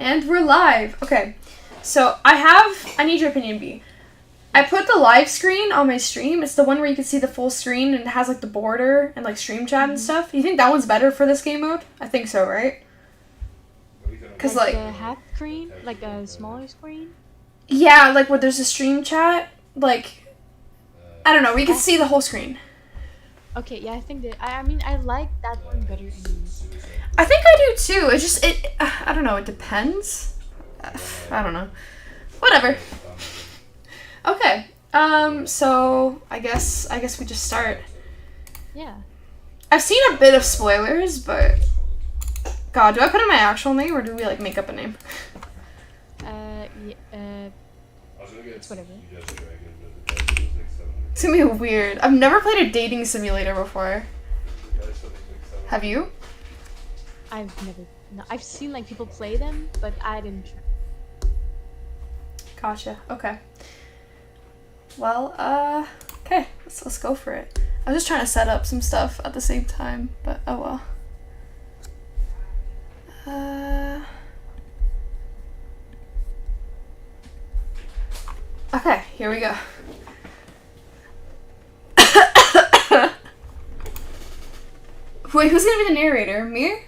And we're live. Okay, so I need your opinion, B. I put the live screen on my stream. It's the one where you can see the full screen and it has like the border and like stream chat and stuff. You think that one's better for this game mode? I think so, right? Cause like a half screen, like a smaller screen. Yeah, like where there's a stream chat, like I don't know, where you can see the whole screen. Okay, yeah, I think that I mean I like that one better. I think I do too. It's just I don't know. It depends. I don't know. Whatever. Okay. So I guess we just start. Yeah. I've seen a bit of spoilers, but God, do I put in my actual name or do we like make up a name? It's whatever. It's gonna be weird. I've never played a dating simulator before. Have you? I've never. No, I've seen like people play them, but I didn't try. Gotcha. Okay. Well, okay. Let's go for it. I was just trying to set up some stuff at the same time, but oh well. Okay, here we go. Wait, who's gonna be the narrator? Me?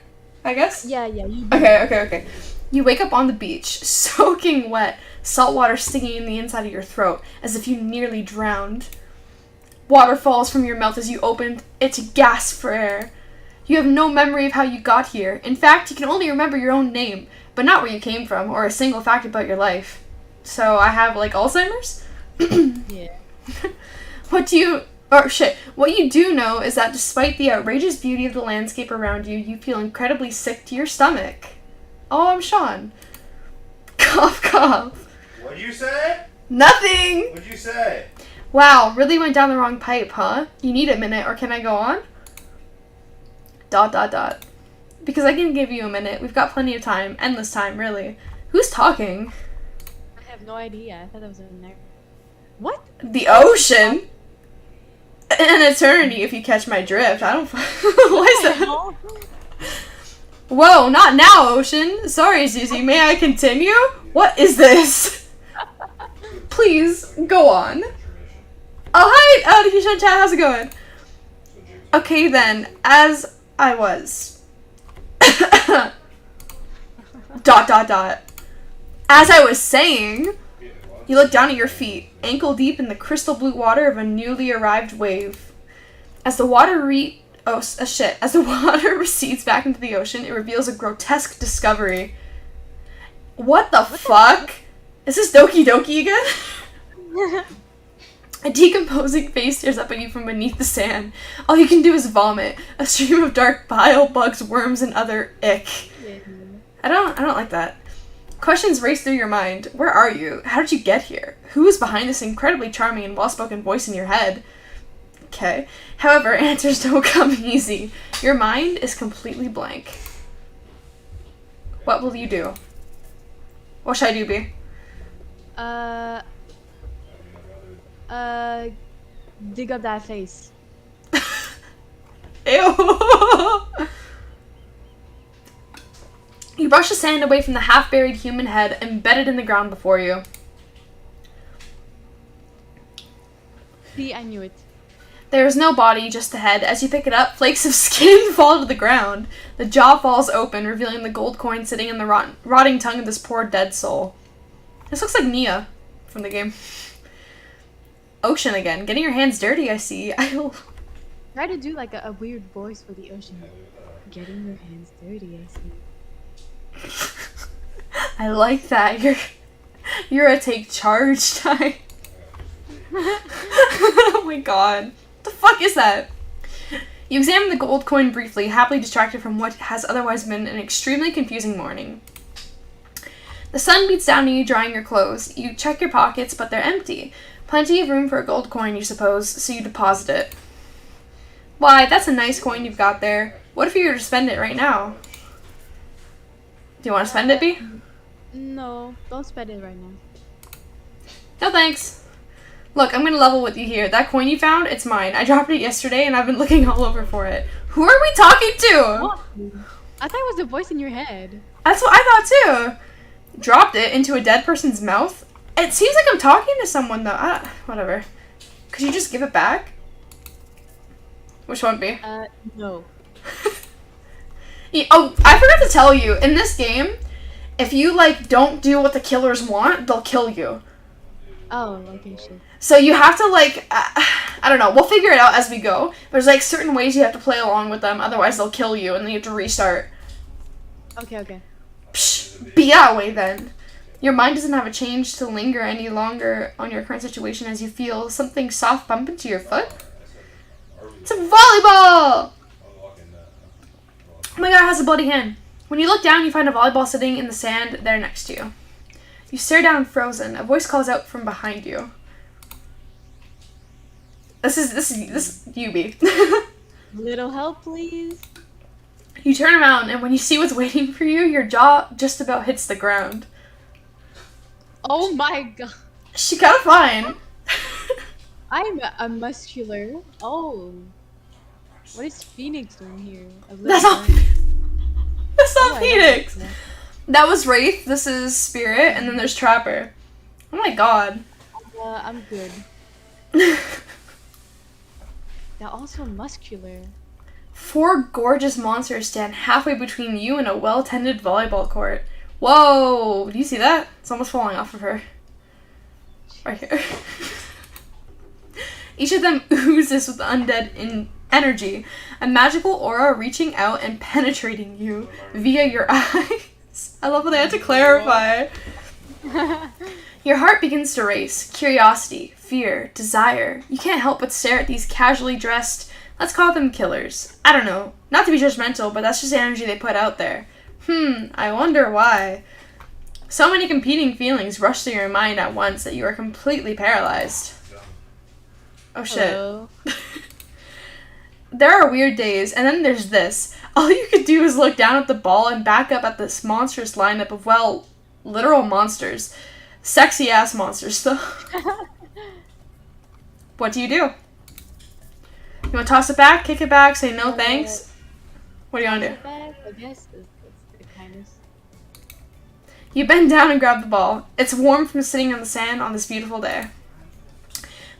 I guess? Yeah, you. Okay. You wake up on the beach, soaking wet, salt water stinging in the inside of your throat, as if you nearly drowned. Water falls from your mouth as you open it to gasp for air. You have no memory of how you got here. In fact, you can only remember your own name, but not where you came from, or a single fact about your life. So I have, like, Alzheimer's? Yeah. What you do know is that despite the outrageous beauty of the landscape around you, you feel incredibly sick to your stomach. Oh, I'm Sean. Cough, cough. What'd you say? Nothing! What'd you say? Wow, really went down the wrong pipe, huh? You need a minute, or can I go on? ... Because I can give you a minute. We've got plenty of time. Endless time, really. Who's talking? I have no idea. I thought that was in there. What? The ocean? An eternity, if you catch my drift. I don't... Why is that? Whoa, not now, Ocean. Sorry, Susie. May I continue? What is this? Please, go on. Oh, hi, Kishan Chat. How's it going? Okay, then. As I was... ... As I was saying... You look down at your feet, ankle deep in the crystal blue water of a newly arrived wave. As the water As the water recedes back into the ocean, it reveals a grotesque discovery. What the fuck? Is this Doki Doki again? A decomposing face stares up at you from beneath the sand. All you can do is vomit. A stream of dark bile, bugs, worms, and other ick. I don't like that. Questions race through your mind. Where are you? How did you get here? Who is behind this incredibly charming and well-spoken voice in your head? Okay. However, answers don't come easy. Your mind is completely blank. What will you do? What should I do, B? Dig up that face. Ew! You brush the sand away from the half-buried human head embedded in the ground before you. See, I knew it. There is no body, just the head. As you pick it up, flakes of skin fall to the ground. The jaw falls open, revealing the gold coin sitting in the rotting tongue of this poor dead soul. This looks like Nia from the game. Ocean again. Getting your hands dirty, I see. Try to do like a weird voice for the ocean. Getting your hands dirty, I see. I like that. You're a take charge type. Oh my god. What the fuck is that? You examine the gold coin briefly, happily distracted from what has otherwise been an extremely confusing morning. The sun beats down on you, drying your clothes. You check your pockets, but they're empty. Plenty of room for a gold coin, you suppose, so you deposit it. Why, that's a nice coin you've got there. What if you were to spend it right now? Do you want to spend it, B? No, don't spend it right now. No thanks. Look, I'm gonna level with you here. That coin you found, it's mine. I dropped it yesterday and I've been looking all over for it. Who are we talking to? What? I thought it was the voice in your head. That's what I thought too. Dropped it into a dead person's mouth? It seems like I'm talking to someone, though. Whatever. Could you just give it back? Which one be? No. Oh, I forgot to tell you. In this game, if you, like, don't do what the killers want, they'll kill you. Oh, okay, shit. So you have to, like, I don't know. We'll figure it out as we go. There's, like, certain ways you have to play along with them. Otherwise, they'll kill you, and then you have to restart. Okay. Psh, be that way, then. Your mind doesn't have a change to linger any longer on your current situation as you feel something soft bump into your foot. It's a volleyball! Oh my god, it has a bloody hand. When you look down, you find a volleyball sitting in the sand there next to you. You stare down frozen. A voice calls out from behind you. This is Yubi. Little help, please. You turn around, and when you see what's waiting for you, your jaw just about hits the ground. Oh my god. She got fine. I'm a muscular. Oh. What is Phoenix doing here? That's not. That's not Oh, Phoenix. That was Wraith. This is Spirit, and then there's Trapper. Oh my god. I'm good. They're also muscular. 4 gorgeous monsters stand halfway between you and a well-tended volleyball court. Whoa! Do you see that? It's almost falling off of her. Right here. Each of them oozes with undead energy, a magical aura reaching out and penetrating you via your eyes. I love how they had to clarify. Your heart begins to race. Curiosity, fear, desire. You can't help but stare at these casually dressed, let's call them killers. I don't know. Not to be judgmental, but that's just the energy they put out there. I wonder why. So many competing feelings rush through your mind at once that you are completely paralyzed. Oh shit. Hello. There are weird days, and then there's this. All you could do is look down at the ball and back up at this monstrous lineup of, well, literal monsters. Sexy ass monsters, though. What do? You want to toss it back, kick it back, say no thanks? What do you want to do? I guess that's the kindness. You bend down and grab the ball. It's warm from sitting on the sand on this beautiful day.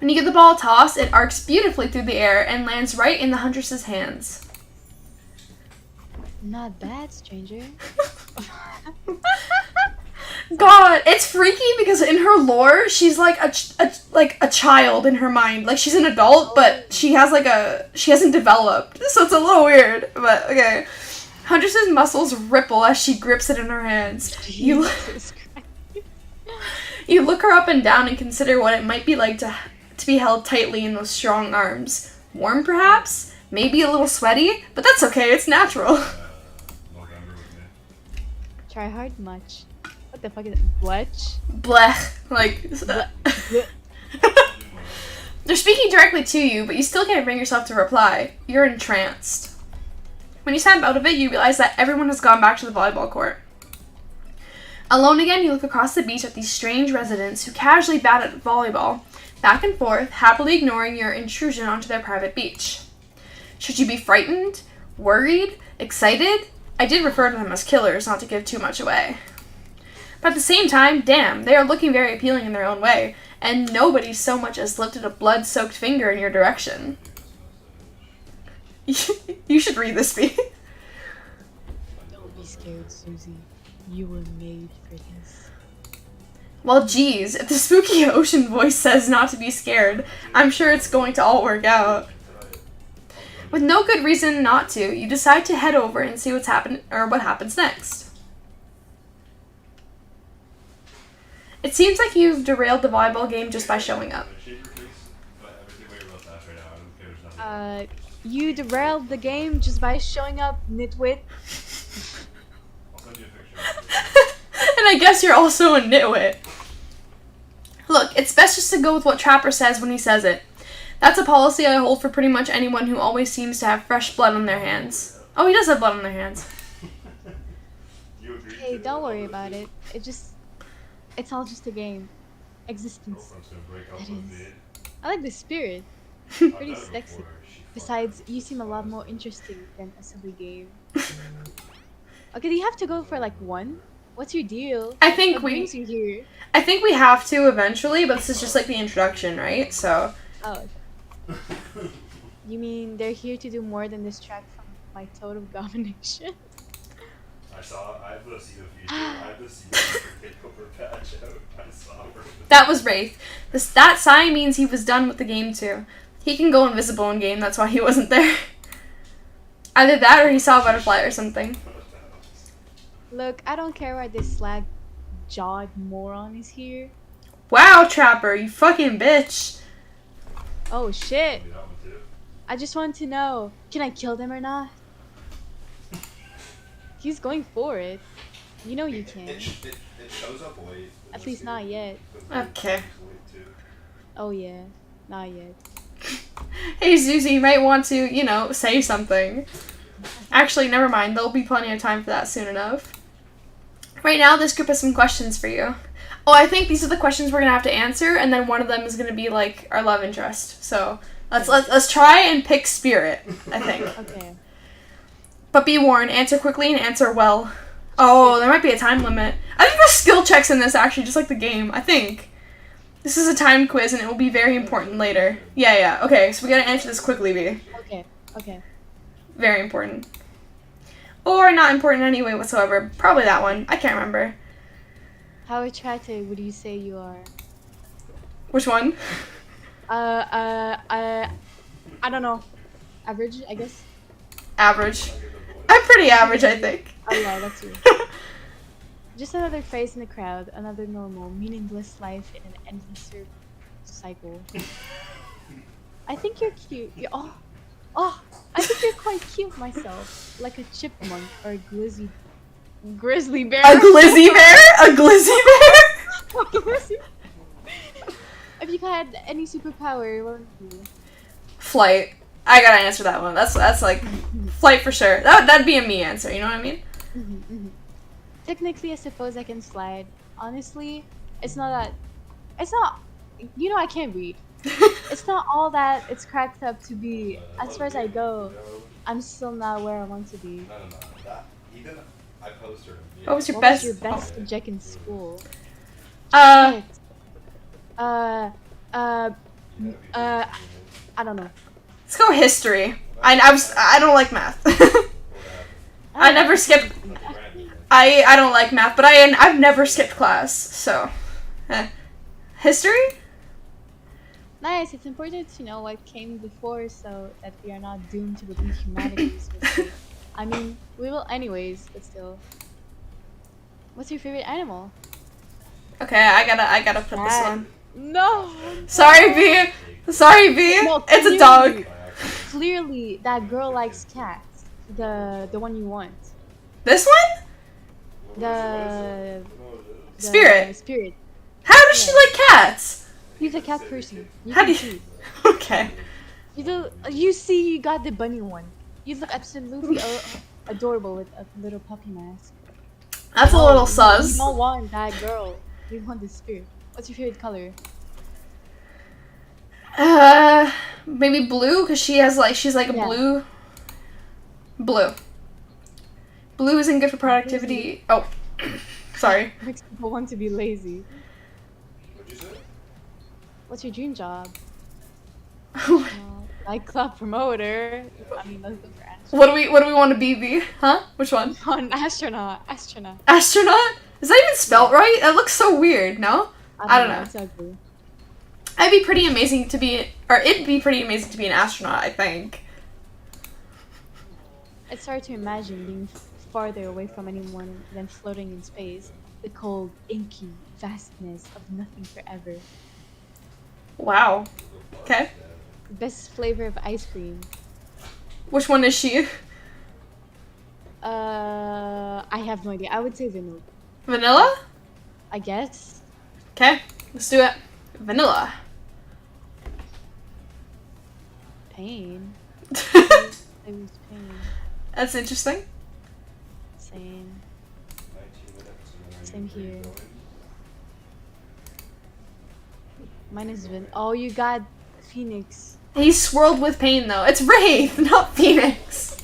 When you give the ball a toss, it arcs beautifully through the air and lands right in the huntress's hands. Not bad, stranger. God, it's freaky because in her lore, she's like a child in her mind. Like, she's an adult, but she hasn't developed. So it's a little weird, but okay. Huntress's muscles ripple as she grips it in her hands. You look her up and down and consider what it might be like to be held tightly in those strong arms. Warm, perhaps? Maybe a little sweaty? But that's okay, it's natural. Try hard much. What the fuck is it? Bletch? Blech. Like... They're speaking directly to you, but you still can't bring yourself to reply. You're entranced. When you snap out of it, you realize that everyone has gone back to the volleyball court. Alone again, you look across the beach at these strange residents who casually bat at volleyball, back and forth, happily ignoring your intrusion onto their private beach. Should you be frightened? Worried? Excited? I did refer to them as killers, not to give too much away. But at the same time, damn, they are looking very appealing in their own way, and nobody so much as lifted a blood-soaked finger in your direction. You should read this, Bea. Don't be scared, Susie. You were made for this. Well, geez, if the spooky ocean voice says not to be scared, I'm sure it's going to all work out. With no good reason not to, you decide to head over and see what happens next. It seems like you've derailed the volleyball game just by showing up. You derailed the game just by showing up, nitwit. And I guess you're also a nitwit. Look, it's best just to go with what Trapper says when he says it. That's a policy I hold for pretty much anyone who always seems to have fresh blood on their hands. Oh, he does have blood on their hands. Hey, don't worry about it. It's all just a game. Existence. That is. I like the spirit. Pretty sexy. Besides, you seem a lot more interesting than a silly game. Okay, do you have to go for like one? What's your deal? I think What we brings you here? I think we have to eventually, but this is just like the introduction, right? So Oh, you mean they're here to do more than distract from my total domination? I have the Sea of Future. I have the Sea of Future takeover patch out. I saw her. that was Wraith. That sign means he was done with the game too. He can go invisible in game, that's why he wasn't there. Either that or he saw a butterfly or something. Look, I don't care why this slag jawed moron is here. Wow, Trapper, you fucking bitch. Oh shit! That one too. I just want to know, can I kill them or not? He's going for it. You know you can. It shows up late. At least not yet. Okay. Oh yeah, not yet. Hey, Zuzi, you might want to, say something. Actually, never mind. There'll be plenty of time for that soon enough. Right now, this group has some questions for you. Oh, I think these are the questions we're gonna have to answer, and then one of them is gonna be like our love interest. So let's try and pick Spirit. I think. Okay. But be warned, answer quickly and answer well. Oh, there might be a time limit. I think there's skill checks in this actually, just like the game. I think. This is a timed quiz and it will be very important later. Yeah. Okay, so we gotta answer this quickly, B. Okay. Very important. Or not important anyway whatsoever. Probably that one. I can't remember. How attractive would you say you are? Which one? I don't know. Average, I guess. Average. I'm pretty average, I think. Oh yeah, that's you. Just another face in the crowd, another normal, meaningless life in an endless cycle. I think you're cute. I think you're quite cute myself, like a chipmunk or a grizzly bear. A glizzy bear? A glizzy bear? If you had any superpower, what would it be? Flight. I gotta answer that one. That's like flight for sure. That'd be a me answer. You know what I mean? Technically, I suppose I can slide. Honestly, it's not. I can't read. It's not all that it's cracked up to be. As far as I go, I'm still not where I want to be. No. Even I posted. What was your What best? was your best subject in school? Uh, Shit. I don't know. let's go history. I don't like math. I never skipped. I don't like math, but I've never skipped class. So, history. Nice. It's important to know what came before, so that we are not doomed to believe humanities. I mean, we will anyways, but still. What's your favorite animal? Okay, I gotta put this Cat. one. No. Sorry, B. Sorry, B. No, It's a dog. Clearly, that girl likes cats. The one you want. This one? The Spirit. Spirit. How does she like cats? He's a cat person. You How can do see. Okay. You see, you got the bunny one. You look absolutely adorable with a little puppy mask. That's a No, little You sus. don't want that girl. You want the spirit. What's your favorite color? Maybe blue, cause she's like a Yeah. blue. Blue. Blue isn't good for productivity. Oh, sorry. Makes people want to be lazy. What'd you say? What's your dream job? What Nightclub promoter. I mean, let's go for astronaut. do we want to be? B? Huh? Which one? An astronaut. Astronaut? Is that even spelt right? That looks so weird. No? I don't know. It's ugly. It'd be pretty amazing to be an astronaut, I think. It's hard to imagine being farther away from anyone than floating in space. The cold, inky vastness of nothing forever. Wow. Okay. Best flavor of ice cream. Which one is she? I have no idea. I would say vanilla. Vanilla? I guess. Okay. Let's do it. Vanilla. Pain. It was pain. That's interesting. Same. 19 minutes. Same here. Mine is Oh, you got Phoenix. He's swirled with pain though. It's Wraith, not Phoenix.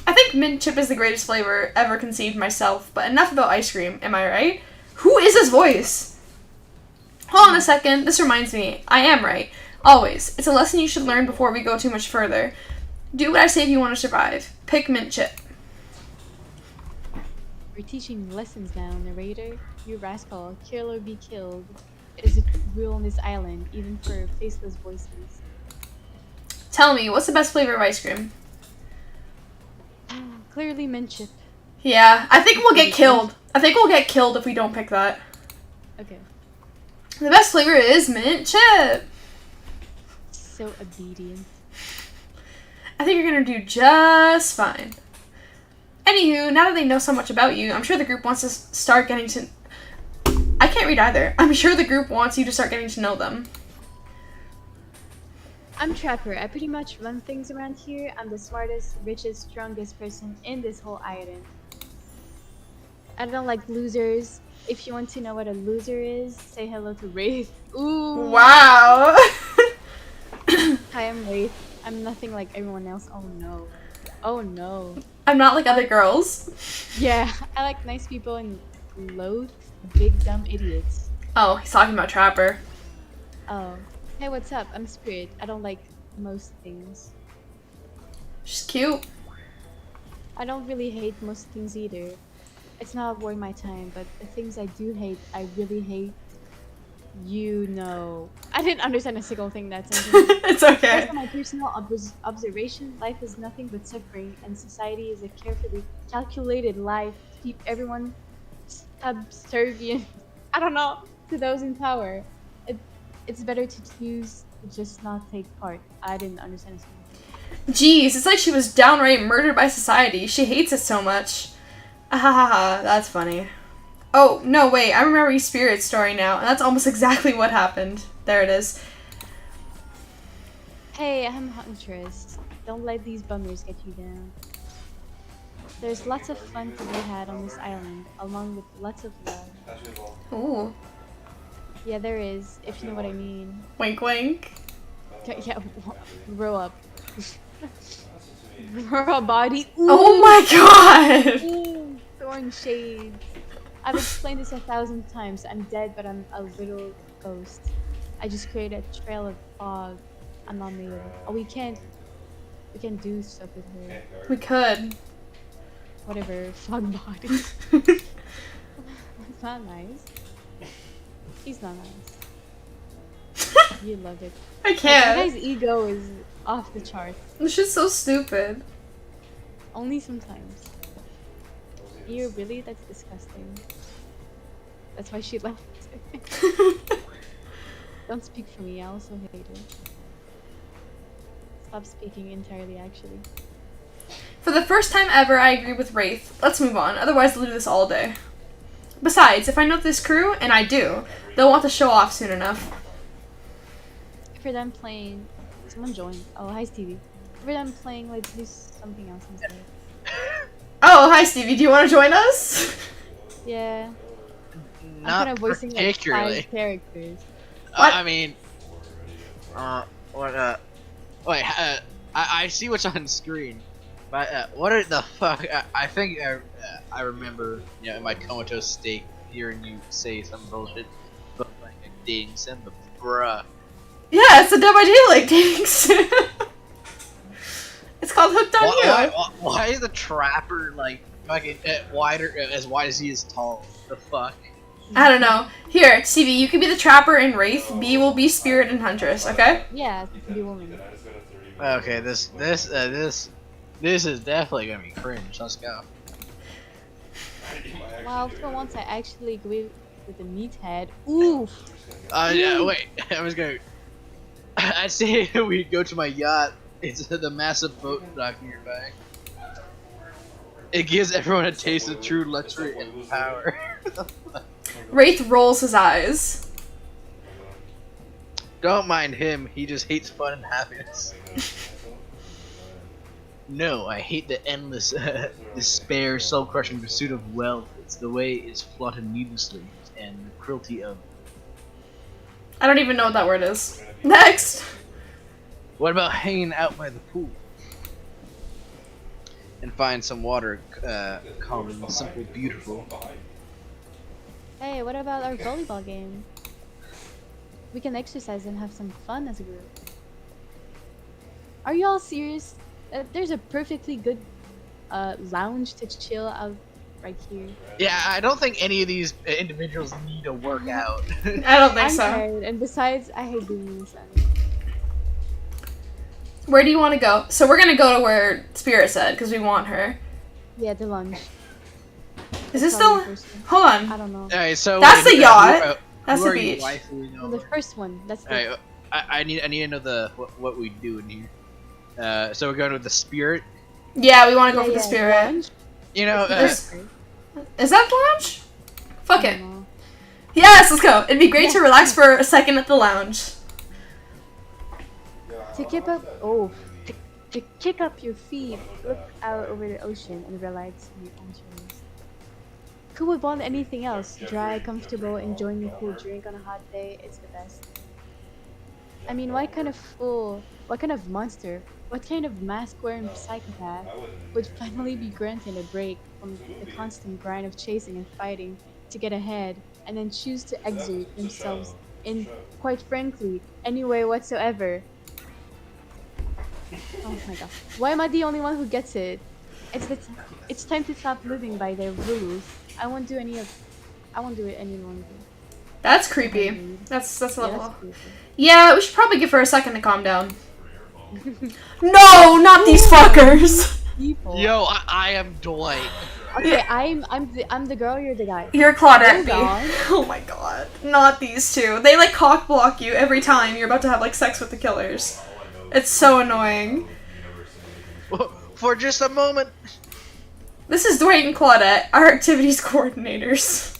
I think think mint chip is the greatest flavor ever conceived myself, but enough about ice cream, am I right? Who is this voice? Hold on a second, this reminds me. I am right. Always. It's a lesson you should learn before we go too much further. Do what I say if you want to survive. Pick mint chip. We're teaching lessons now, narrator. You rascal, kill or be killed. It is a rule on this island, even for faceless voices. Tell me, what's the best flavor of ice cream? Clearly mint chip. Yeah, I think we'll get killed. I think we'll get killed if we don't pick that. Okay. The best flavor is mint chip. So obedient. I think you're gonna do just fine. Anywho, now that they know so much about you, I'm sure the group wants to start getting to... I can't read either. I'm sure the group wants you to start getting to know them. I'm Trapper. I pretty much run things around here. I'm the smartest, richest, strongest person in this whole island. I don't like losers. If you want to know what a loser is, say hello to Wraith. Ooh. Wow. Hi, I'm Wraith. I'm nothing like everyone else. Oh no. Oh no. I'm not like other girls. Yeah, I like nice people and loathe big dumb idiots. Oh, he's talking about Trapper. Oh. Hey, what's up? I'm Spirit. I don't like most things. She's cute. I don't really hate most things either. It's not worth my time, but the things I do hate, I really hate. You know. I didn't understand a single thing that's It's okay. Based on my personal observation, life is nothing but suffering, and society is a carefully calculated life to keep everyone subservient. I don't know, to those in power. It's better to choose to just not take part. I didn't understand a single thing. Jeez, it's like she was downright murdered by society. She hates it so much. Ahaha, that's funny. Oh, no, wait, I remember your Spirit's story now, and that's almost exactly what happened. There it is. Hey, I'm Huntress. Don't let these bummers get you down. There's lots of fun to be had on this island, along with lots of love. Ooh. Yeah, there is, if you know what I mean. Wink, wink. Yeah, grow up. Grow a body. Ooh. Oh my god! Ooh, throwing shades. I've explained this 1,000 times. I'm dead, but I'm a little ghost. I just created a trail of fog. I'm not made of it. Oh, we can't do stuff with her. We could. Whatever, fog body. It's not nice. He's not nice. You love it. I Like, can't. that guy's ego is off the charts. This shit's so stupid. Only sometimes. You really? That's disgusting. That's why she left. Don't speak for me, I also hate her. Stop speaking entirely, actually. For the first time ever, I agree with Wraith. Let's move on, otherwise we'll do this all day. Besides, if I know this crew, and I do, they'll want to show off soon enough. For them playing... Someone joined. Oh, hi Stevie. For them playing, let's do something else instead. Oh, hi Stevie, do you want to join us? Yeah. I'm Not kind of voicing like particularly. 5 characters. What? I mean, wait, I see what's on screen, but what are the fuck? I think I remember, you know, in my comatose state, hearing you say some bullshit, but like a dating sim, but bruh. Yeah, it's a dumb idea like dating sim. It's called Hooked on You. Why is the trapper like fucking wider, as wide as he is tall? The fuck? I don't know. Here, Stevie, you can be the Trapper and Wraith. B will be Spirit and Huntress, okay? Yeah, be woman. Okay, this is definitely gonna be cringe. Let's go. Well, for once I actually agree with the meathead. Oof! Yeah, wait. I was gonna. I say we go to my yacht. It's the massive boat dock nearby. It gives everyone a taste of true luxury and power. Wraith rolls his eyes. Don't mind him. He just hates fun and happiness. No, I hate the endless despair, soul-crushing pursuit of wealth. It's the way it's flaunted needlessly, and the cruelty of... I don't even know what that word is. Next! What about hanging out by the pool? and find some water, calm, simple, beautiful. Hey, what about our volleyball game? We can exercise and have some fun as a group. Are you all serious? There's a perfectly good lounge to chill out right here. Yeah, I don't think any of these individuals need to work out. I don't think I'm so. tired, and besides, I hate being in the sun. Where do you want to go? So we're gonna go to where Spirit said because we want her. Yeah, the lunch. Is this Probably still? the first one. Hold on. I don't know. Alright, so That's the who- yacht. who That's are the you, beach. wife? Who we know? No, the first one. That's the. Alright, I need to know what we do in here. So we're going with the Spirit. Yeah, we want to go for the Spirit. Lunch. You know, There's- Is that the lounge? Fuck I it. don't know. Yes, let's go. It'd be great to Yeah. relax for a second at the lounge. To kick up your feet, look out over the ocean, and relax in your own terms. Who would want anything else? Dry, comfortable, enjoying a cool drink on a hot day. It's the best. I mean, what kind of fool, what kind of monster, what kind of mask-wearing psychopath would finally be granted a break from the constant grind of chasing and fighting to get ahead, and then choose to exert themselves in, quite frankly, any way whatsoever? Oh my god. Why am I the only one who gets it? It's time to stop living by their rules. I won't do it any longer. That's creepy. That's a Yeah, level. that's creepy. Yeah, we should probably give her a second to calm down. No, not these fuckers. People. yo, I am Dwight. Okay, I'm the girl, you're the guy. You're Claudette B. Hold on. Oh my god. Not these two. They like cock block you every time you're about to have like sex with the killers. It's so annoying. For just a moment. This is Dwight and Claudette, our activities coordinators.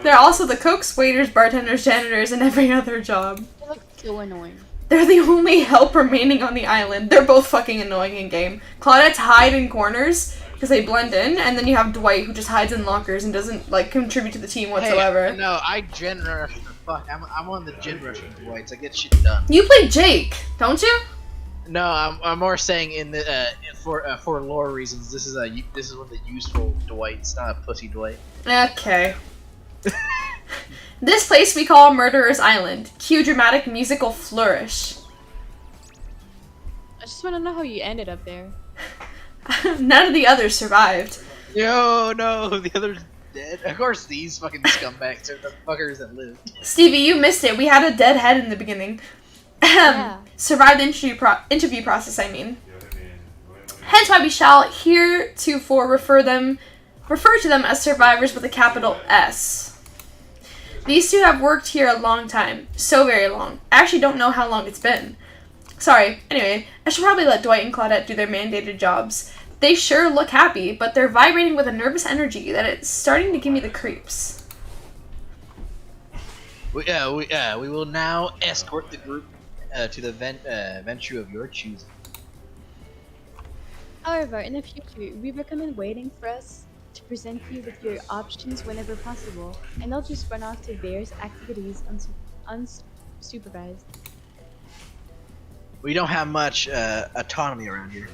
They're also the cooks, waiters, bartenders, janitors, and every other job. They look so annoying. They're the only help remaining on the island. They're both fucking annoying in game. Claudette's hide in corners because they blend in, and then you have Dwight who just hides in lockers and doesn't like contribute to the team whatsoever. Hey, no, I gen rush the fuck. I'm on the gen rush with Dwights. I get shit done. You play Jake, don't you? No, I'm more saying in the for lore reasons. This is one of the useful Dwights, not a pussy Dwight. Okay. This place we call Murderer's Island. Cue dramatic musical flourish. I just want to know how you ended up there. None of the others survived. Yo, no, the other's dead. Of course, these fucking scumbags are the fuckers that live. Stevie, you missed it. We had a dead head in the beginning. Yeah. Survived the interview process, I mean. Hence why we shall heretofore refer to them as survivors with a capital S. These two have worked here a long time. So very long. I actually don't know how long it's been. Sorry. Anyway, I should probably let Dwight and Claudette do their mandated jobs. They sure look happy, but they're vibrating with a nervous energy that it's starting to give me the creeps. We will now escort the group to the venture of your choosing. However, in the future, we recommend waiting for us to present you with your options whenever possible, and not just run off to various activities unsupervised. We don't have much autonomy around here.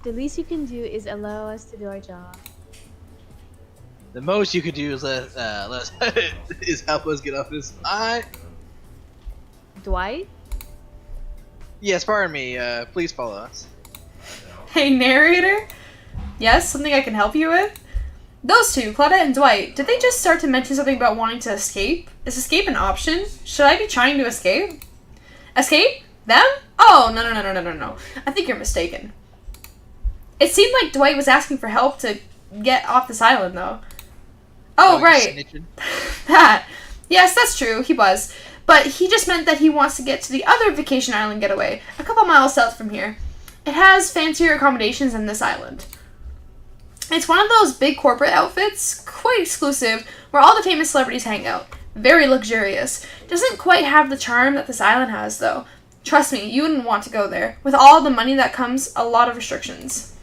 The least you can do is allow us to do our job. The most you could do is let is help us get off this. Dwight? Yes, pardon me. Please follow us. Hey, narrator? Yes, something I can help you with? Those two, Claudette and Dwight, did they just start to mention something about wanting to escape? Is escape an option? Should I be trying to escape? Escape? Them? Oh, no. I think you're mistaken. It seemed like Dwight was asking for help to get off this island, though. Oh, you right. snitching? That. Yes, that's true, he was. But he just meant that he wants to get to the other vacation island getaway, a couple miles south from here. It has fancier accommodations than this island. It's one of those big corporate outfits, quite exclusive, where all the famous celebrities hang out. Very luxurious. Doesn't quite have the charm that this island has, though. Trust me, you wouldn't want to go there. With all the money that comes, a lot of restrictions.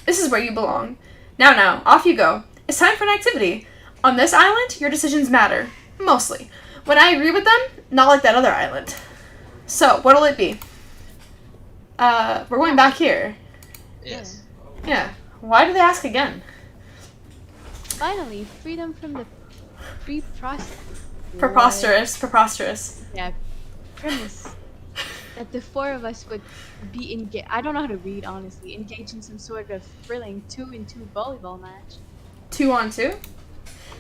This is where you belong. Now, off you go. It's time for an activity. On this island, your decisions matter. Mostly. When I agree with them, not like that other island. So, what'll it be? We're going back here. Yes. Yeah. Why do they ask again? Finally, freedom from the Preposterous. Yeah, premise that the four of us would be engaged. I don't know how to read, honestly. Engaged in some sort of thrilling 2-in-2 volleyball match. 2-on-2?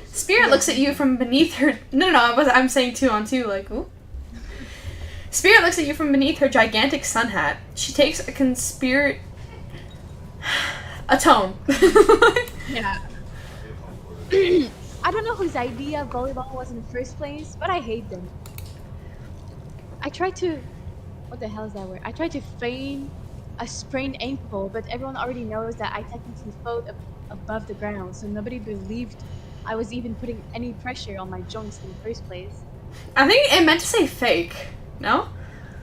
Spirit looks at you from beneath her. No, I'm saying 2-on-2. Like, ooh. Spirit looks at you from beneath her gigantic sun hat. She takes a tone. Yeah. I don't know whose idea volleyball was in the first place, but I hate them. I tried to... What the hell is that word? I tried to feign a sprained ankle, but everyone already knows that I technically float above the ground, so nobody believed I was even putting any pressure on my joints in the first place. I think it meant to say fake. No?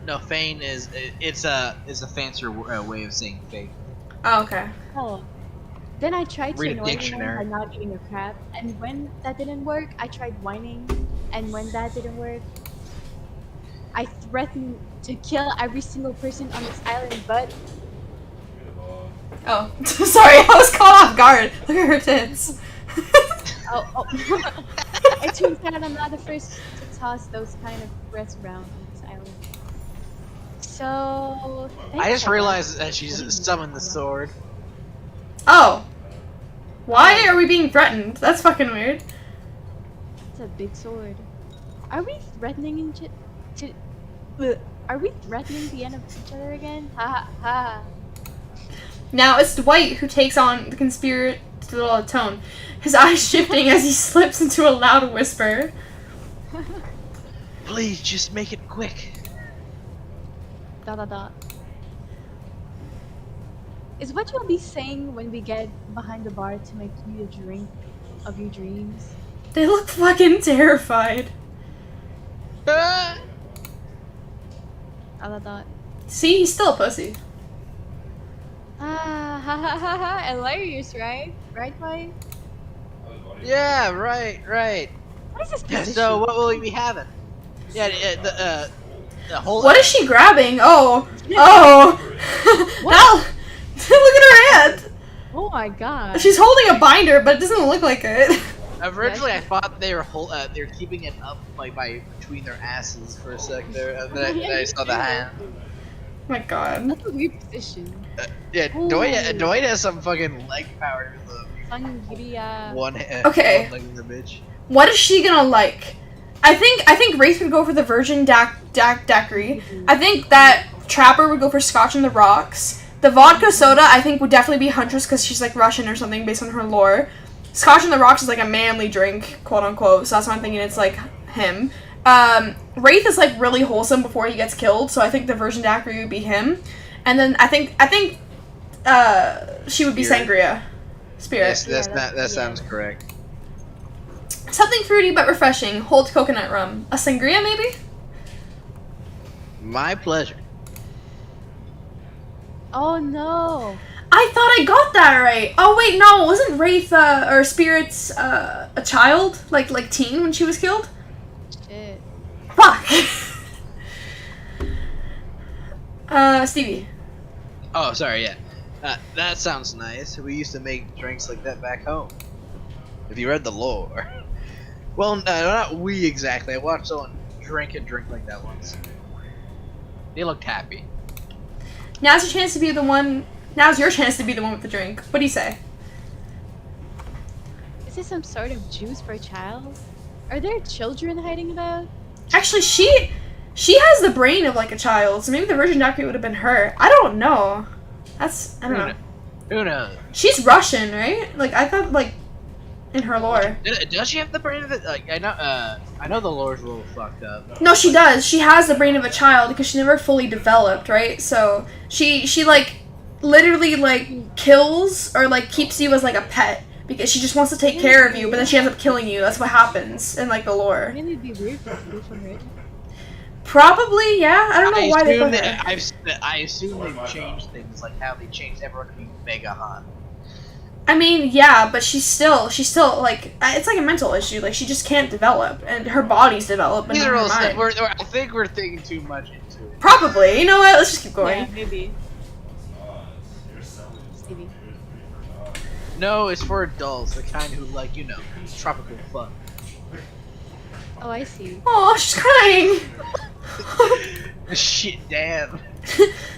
No, feign is a fancier way of saying fake. Oh, okay. Oh. Then I tried to Read a annoy them dictionary. by not eating a crab, and when that didn't work, I tried whining, and when that didn't work, I threatened to kill every single person on this island, but Oh, sorry, I was caught off guard. Look at her tits. oh. It turns out I'm not the first to toss those kind of threats around on this island. So... I just realized that she's summoned the sword. Oh. Why are we being threatened? That's fucking weird. It's a big sword. Are we threatening Are we threatening the end of each other again? Ha ha. Now it's Dwight who takes on the conspiratorial tone, his eyes shifting as he slips into a loud whisper. Please, just make it quick. ... Is what you'll be saying when we get behind the bar to make you the drink of your dreams? They look fucking terrified. Ah! ... See, he's still a pussy. Ah, ha ha ha ha, hilarious, right? Right, Dwight? Yeah, right. What is this Yeah, position? so what will we be having? Yeah, the whole. What is she grabbing? Oh. Now, look at her hand. Oh my god. She's holding a binder, but it doesn't look like it. Originally, I thought they were they were keeping it up like by between their asses for a sec there, and then I saw the hand. My god. That's a weird position. Yeah, Dwight has some fucking leg power. Sangria. One hand. Okay. One leg of the bitch. What is she gonna like? I think Wraith would go for the virgin daiquiri. I think that Trapper would go for Scotch on the Rocks. The vodka soda, I think, would definitely be Huntress because she's like Russian or something based on her lore. Scotch on the Rocks is like a manly drink, quote unquote, so that's why I'm thinking it's like him. Wraith is like really wholesome before he gets killed, so I think the virgin daiquiri would be him. And then I think she would be Spirit. Sangria. Spirit. Yes, that sounds correct. Something fruity but refreshing. Hold coconut rum. A sangria, maybe? My pleasure. Oh no. I thought I got that right. Oh wait, no, wasn't Wraith or Spirit's a child, like teen when she was killed? Shit. Fuck. Stevie. Oh, sorry, yeah. That sounds nice. We used to make drinks like that back home. If you read the lore. Well, not we exactly. I watched someone drink a drink like that once. They looked happy. Now's your chance to be the one. Now's your chance to be the one with the drink. What do you say? Is this some sort of juice for a child? Are there children hiding about? Actually, she has the brain of like a child, so maybe the virgin daiquiri would have been her. I don't know. I don't know. Who knows? She's Russian, right? Like I thought, like in her lore. Does she have the brain of it? Like I know the lore's a little fucked up. No, she does. She has the brain of a child because she never fully developed, right? So she like literally like kills or like keeps you as like a pet because she just wants to take care of you, but then she ends up killing you. That's what happens in like the lore. I mean, it'd be weird to do from her. Probably, yeah. I don't know why they put her. I assume they've changed things, like how they changed everyone to be mega hot. I mean, yeah, but she's still like it's like a mental issue. Like she just can't develop, and her body's developed, but These not are her all. mind. I think we're thinking too much into it. Probably. You know what? Let's just keep going. Yeah, maybe. Your cell is No, it's for adults, the kind who like, you know, tropical fun. Oh, I see. Oh, she's crying. Shit, damn.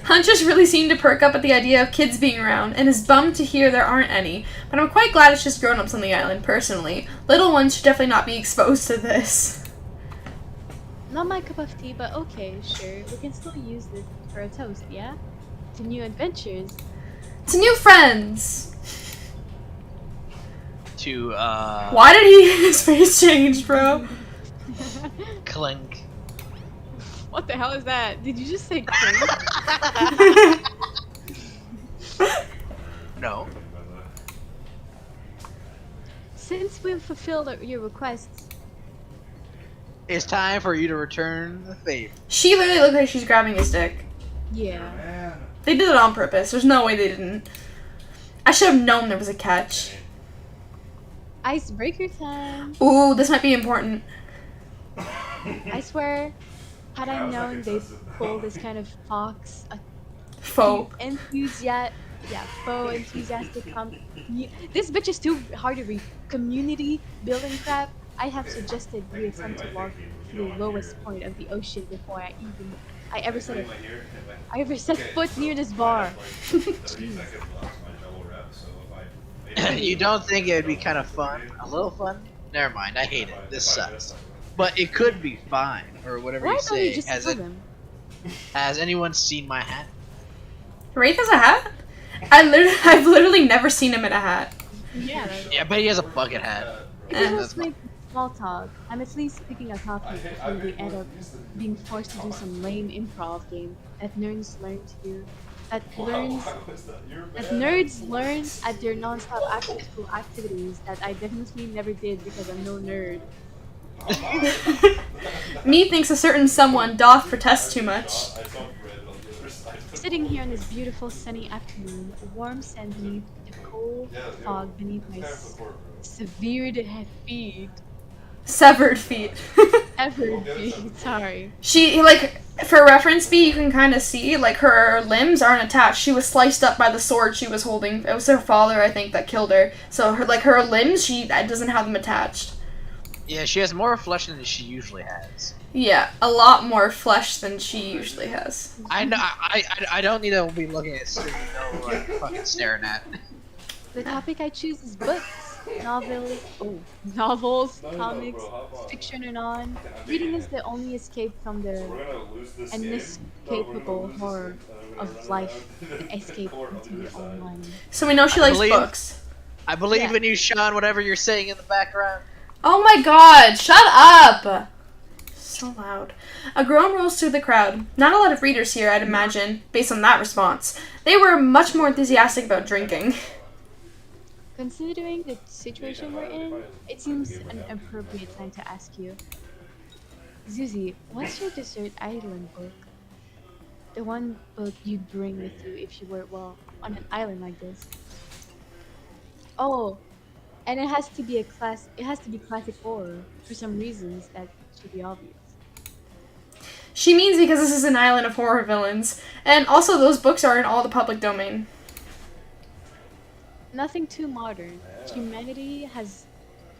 Huntress really seemed to perk up at the idea of kids being around, and is bummed to hear there aren't any. But I'm quite glad it's just grown-ups on the island, personally. Little ones should definitely not be exposed to this. Not my cup of tea, but okay, sure. We can still use this for a toast, yeah? To new adventures. To new friends! To, Why did his face change, bro? Clink. What the hell is that? Did you just say clink? No. Since we've fulfilled your requests, It's time for you to return the favor. She literally looked like she's grabbing his dick. yeah. Man. They did it on purpose. There's no way they didn't. I should have known there was a catch. Icebreaker time. Ooh, this might be important. I swear, had I known they'd pull this kind of fox, Faux. faux enthusiastic this bitch is too hard to read. Community building crap. I have suggested we attempt to walk to the lowest point of the ocean before I ever set foot near this bar. You don't think it would be kind of fun? A little fun? Never mind, I hate it. This sucks. But it could be fine, or whatever Why you don't you say. just tell them? Has anyone seen my hat? Wraith has a hat? I've literally never seen him in a hat. Yeah. Yeah, but he has a bucket hat. If you just make small talk, I'm at least picking a topic before we end up being forced to do some lame improv game that nerds learn to do. That nerds learn at their non-stop after-school activities that I definitely never did because I'm no nerd. Me thinks a certain someone doth protest too much. Sitting here on this beautiful sunny afternoon, a warm sand beneath the cold fog beneath my severed feet. Severed feet. Severed feet, sorry. She, like, for reference B, you can kind of see, like, her limbs aren't attached. She was sliced up by the sword she was holding. It was her father, I think, that killed her. So, her limbs, she doesn't have them attached. Yeah, she has more flesh than she usually has. Yeah, a lot more flesh than she usually has. I know. I don't need to be looking at screen. No, like fucking staring at. The topic I choose is books, novels, comics, fiction or non. Reading is the only escape from the inescapable horror of life, the escape into the online. So we know she likes books. I believe Yeah. in you, Sean. Whatever you're saying in the background. Oh my god, shut up! So loud. A groan rolls through the crowd. Not a lot of readers here, I'd imagine, based on that response. They were much more enthusiastic about drinking. Considering the situation we're in, it seems an appropriate time to ask you. Zuzi, what's your desert island book? The one book you'd bring with you if you were, well, on an island like this. Oh, and it has to be classic horror for some reasons that should be obvious. She means because this is an island of horror villains. And also those books are in all the public domain. Nothing too modern. Humanity has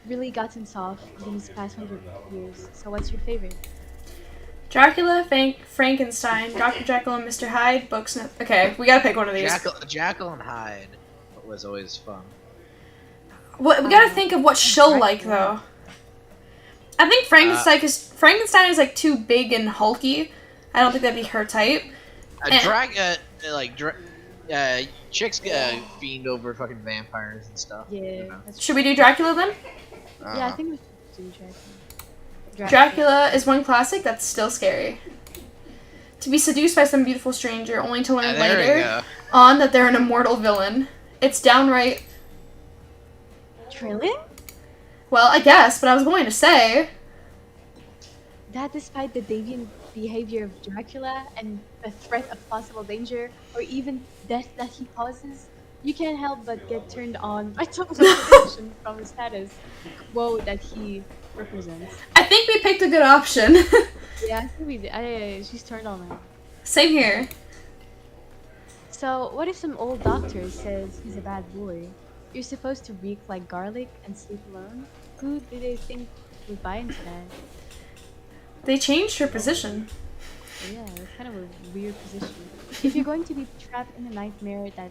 really gotten soft these past 100 years. So what's your favorite? Dracula, Frankenstein, Dr. Jekyll and Mr. Hyde, books. Okay, we gotta pick one of these. Jackal and Hyde was always fun. What, we gotta think of what she'll like, though. I think Frankenstein is like too big and hulky. I don't think that'd be her type. Chicks fiend over fucking vampires and stuff. Yeah. You know? Should we do Dracula then? Yeah, I think we should do Dracula. Dracula is one classic that's still scary. To be seduced by some beautiful stranger, only to learn later on that they're an immortal villain. It's downright... Thrilling? Well, I guess, but I was going to say... That despite the deviant behavior of Dracula and the threat of possible danger or even death that he causes, you can't help but get turned on by total attention from the status quo that he represents. I think we picked a good option. Yeah, I think we did. She's turned on now. Same here. So, what if some old doctor says he's a bad boy? You're supposed to reek like garlic and sleep alone. Who do they think would buy into that? They changed her position. So yeah, it's kind of a weird position. If you're going to be trapped in a nightmare that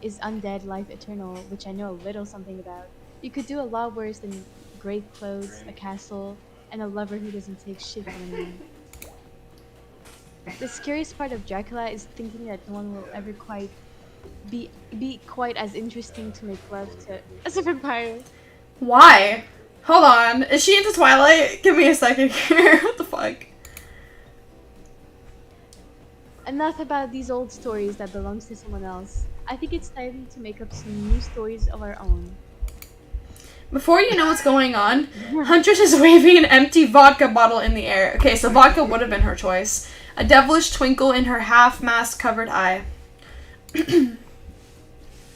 is undead life eternal, which I know a little something about, you could do a lot worse than great clothes, a castle, and a lover who doesn't take shit from anyone. The scariest part of Dracula is thinking that no one will ever quite be quite as interesting to make love to as a vampire. Why? Hold on. Is she into Twilight? Give me a second here. What the fuck? Enough about these old stories that belongs to someone else. I think it's time to make up some new stories of our own. Before you know what's going on, Huntress is waving an empty vodka bottle in the air. Okay, so vodka would have been her choice. A devilish twinkle in her half-mask covered eye.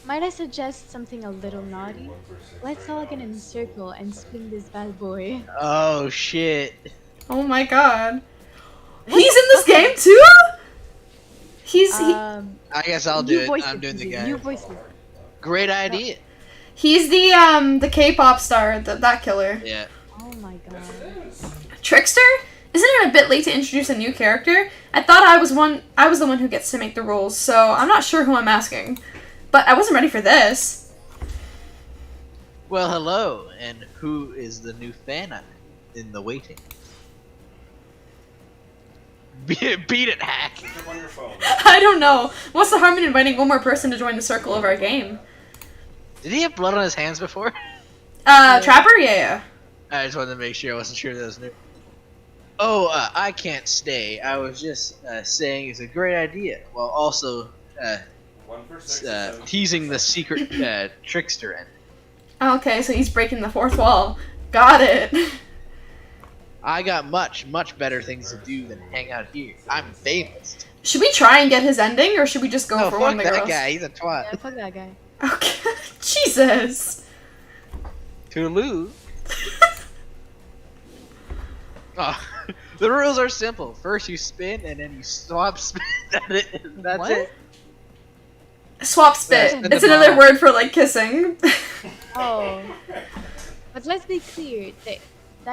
Might I suggest something a little naughty? Let's all get in a circle and spin this bad boy. Oh shit. Oh my god. He's in this game too? He's I guess I'll do you it. voice I'm it, doing the Susie, guy. You voice it. Great idea. he's the K-pop star, that killer. Yeah. Oh my god. Trickster? Isn't it a bit late to introduce a new character? I thought I was the one who gets to make the rules, so I'm not sure who I'm asking. But I wasn't ready for this. Well, hello, and who is the new fan in the waiting? Beat it, hack. Pick up on your phone. I don't know. What's the harm in inviting one more person to join the circle of our game? Did he have blood on his hands before? Trapper? Yeah. I just wanted to make sure. I wasn't sure that was new. Oh, I can't stay. I was just saying it's a great idea, while also 1 for 6 or 7. teasing the secret trickster end. Okay, so he's breaking the fourth wall. Got it. I got much better things to do than hang out here. I'm famous. Should we try and get his ending, or should we just go No, for one fuck of the that girls? guy. He's a twat. Yeah, fuck that guy. Okay. Jesus. Toodaloo. Oh, the rules are simple. First you spin, and then you swap spin. That's What? it. Swap spit. Yeah, It's the another bar. word for like kissing. Oh. But let's be clear, that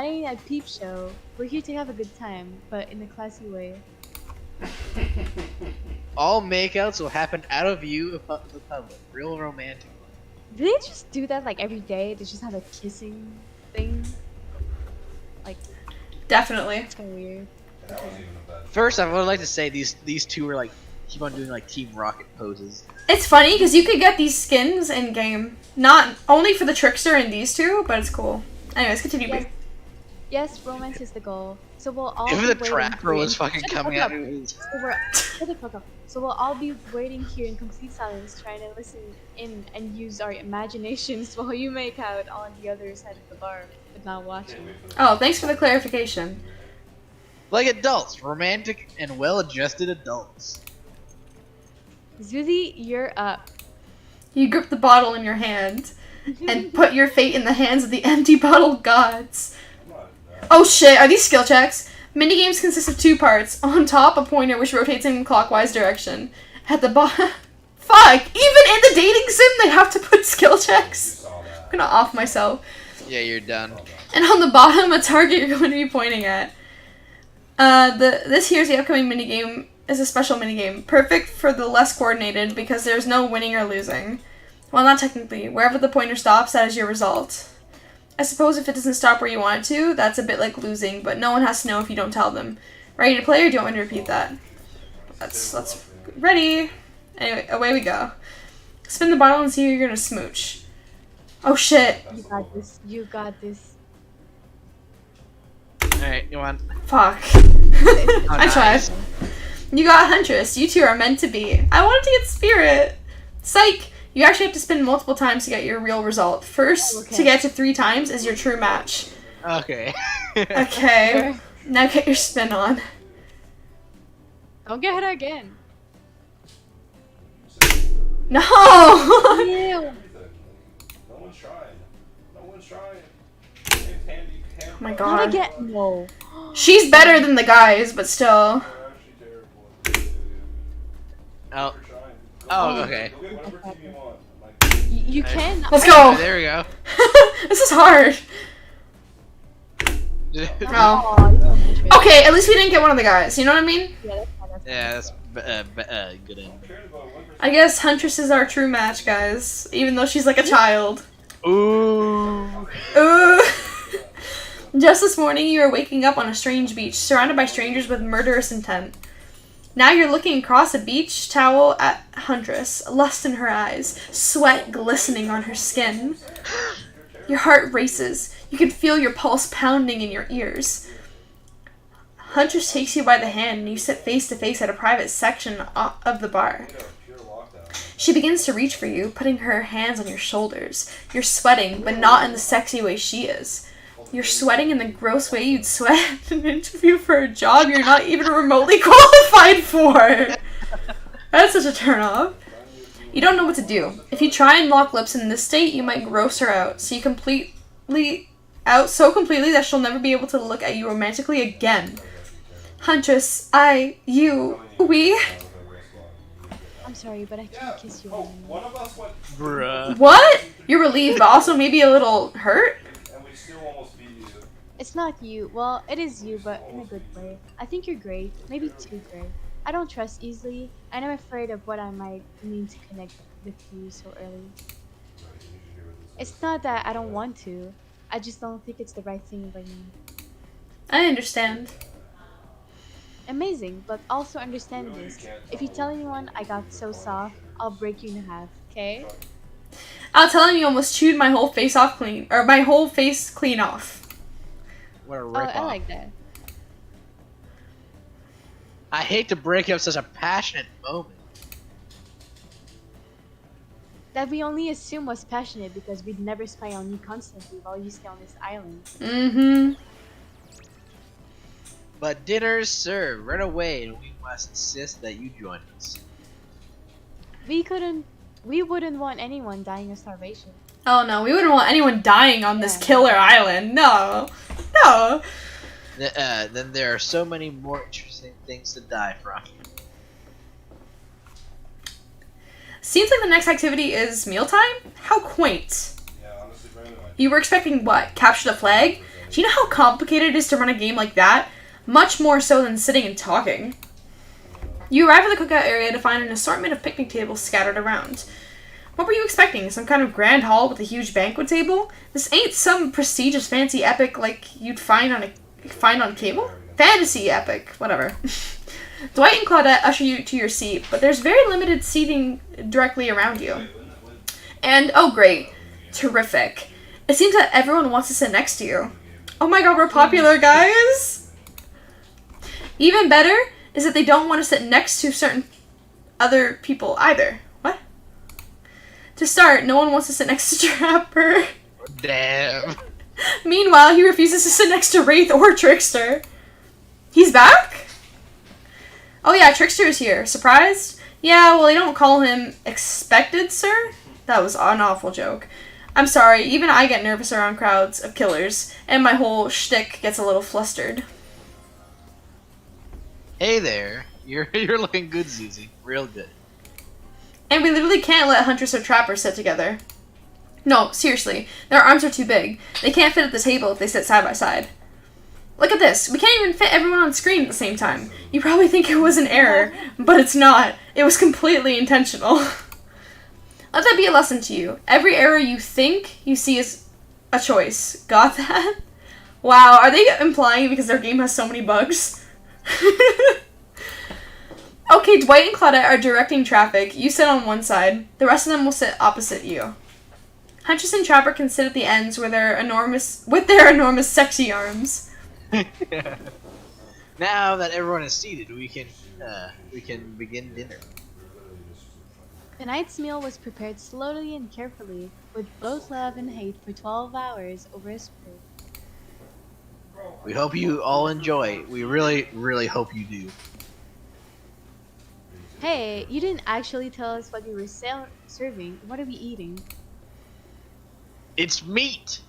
ain't a peep show. We're here to have a good time, but in a classy way. All makeouts will happen out of view of the public. Real romantic. Do they just do that like every day? They just have a kissing thing? Like, Definitely. it's kinda weird. That wasn't even a bad. First, I would like to say these two are like keep on doing like Team Rocket poses. It's funny because you could get these skins in game, not only for the trickster and these two, but it's cool. Anyways, continue. Yes, yes, romance is the goal. So we'll all If be the waiting trapper here was in- fucking Shut the coming fuck out up. of his. Shut the fuck up. So we'll all be waiting here in complete silence, trying to listen in and use our imaginations while you make out on the other side of the bar, but not Can't watching. wait for that. Oh, thanks for the clarification. Like adults, romantic and well-adjusted adults. Zuzi, you're up. You grip the bottle in your hand and put your fate in the hands of the empty bottle gods. Come on. Oh shit, are these skill checks? Minigames consist of 2 parts. On top, a pointer which rotates in clockwise direction. At the bottom... Fuck! Even in the dating sim, they have to put skill You checks. saw that. I'm gonna off myself. Yeah, you're done. And on the bottom, a target you're going to be pointing at. This here's the upcoming minigame is a special minigame. Perfect for the less coordinated because there's no winning or losing. Well, not technically. Wherever the pointer stops, that is your result. I suppose if it doesn't stop where you want it to, that's a bit like losing, but no one has to know if you don't tell them. Ready to play, or do you want me to repeat that? Let's ready. Anyway, away we go. Spin the bottle and see who you're gonna smooch. Oh shit. You got this. You got this. Alright, you want? Fuck. Oh, I tried. nice. You got Huntress. You two are meant to be. I wanted to get Spirit. Psych. You actually have to spin multiple times to get your real result. First, Okay. to get to 3 times is your true match. Okay. Okay. Now get your spin on. Don't get hit again. No! Ew. Everything. No one's trying. No one's trying. It's handy. Oh my How'd god. I get no? She's better than the guys, but still. They're actually terrible. Oh. You're trying. Oh, okay. Go get whatever team you want. Like, You can. Let's Oh, go. there we go. This is hard. Oh, you can push me. Okay, at least we didn't get one of the guys. You know what I mean? Yeah, that's fine. That's fine. Yeah, that's good end. I guess Huntress is our true match, guys. Even though she's like a child. Ooh. Ooh. Just this morning, you were waking up on a strange beach, surrounded by strangers with murderous intent. Now you're looking across a beach towel at Huntress, lust in her eyes, sweat glistening on her skin. Your heart races. You can feel your pulse pounding in your ears. Huntress takes you by the hand and you sit face to face at a private section of the bar. She begins to reach for you, putting her hands on your shoulders. You're sweating, but not in the sexy way she is. You're sweating in the gross way you'd sweat in an interview for a job you're not even remotely qualified for. That's such a turnoff. You don't know what to do. If you try and lock lips in this state, you might gross her out. So completely that she'll never be able to look at you romantically again. Huntress, we... I'm sorry, but I can't kiss you Oh, anymore. one of us went. Bruh. What? You're relieved, but also maybe a little hurt? And we still almost beat you. It's not you. Well, it is you, but in a good way. I think you're great. Maybe too great. I don't trust easily, and I'm afraid of what I might mean to connect with you so early. It's not that I don't want to. I just don't think it's the right thing right now. I understand. Amazing, but also understand this. If you tell anyone I got so soft, I'll break you in half, okay? I'll tell him you almost chewed my whole face clean off. What a Oh, rip I like that. I hate to break up such a passionate moment. That we only assume was passionate because we'd never spy on you constantly while you stay on this island. Mm-hmm. But dinner's served right away, and we must insist that you join us. We wouldn't want anyone dying of starvation. Oh no, we wouldn't want anyone dying on this Yeah. killer island. No. No. Then there are so many more interesting things to die from. Seems like the next activity is mealtime? How quaint. Yeah, honestly, Brandon. You were expecting what? Capture the flag? Do you know how complicated it is to run a game like that? Much more so than sitting and talking. You arrive at the cookout area to find an assortment of picnic tables scattered around. What were you expecting? Some kind of grand hall with a huge banquet table? This ain't some prestigious fancy epic like you'd find on cable? Fantasy epic, whatever. Dwight and Claudette usher you to your seat, but there's very limited seating directly around you. And, oh great, terrific. It seems that everyone wants to sit next to you. Oh my god, we're popular, guys! Even better is that they don't want to sit next to certain other people either. What? To start, no one wants to sit next to Trapper. Damn. Meanwhile, he refuses to sit next to Wraith or Trickster. He's back? Oh yeah, Trickster is here. Surprised? Yeah, well, they don't call him expected, sir? That was an awful joke. I'm sorry, even I get nervous around crowds of killers, and my whole shtick gets a little flustered. Hey there. You're looking good, Zuzi. Real good. And we literally can't let Huntress or Trapper sit together. No, seriously, their arms are too big. They can't fit at the table if they sit side by side. Look at this. We can't even fit everyone on screen at the same time. You probably think it was an error, but it's not. It was completely intentional. Let that be a lesson to you. Every error you think you see is a choice. Got that? Wow, are they implying because their game has so many bugs? Okay, Dwight and Claudette are directing traffic. You sit on one side. The rest of them will sit opposite you. Huntress and Trapper can sit at the ends with their enormous sexy arms. Now that everyone is seated, we can begin dinner. Tonight's meal was prepared slowly and carefully, with both love and hate for 12 hours over a spoon. We hope you all enjoy. We really, really hope you do. Hey, you didn't actually tell us what you were serving. What are we eating? It's meat.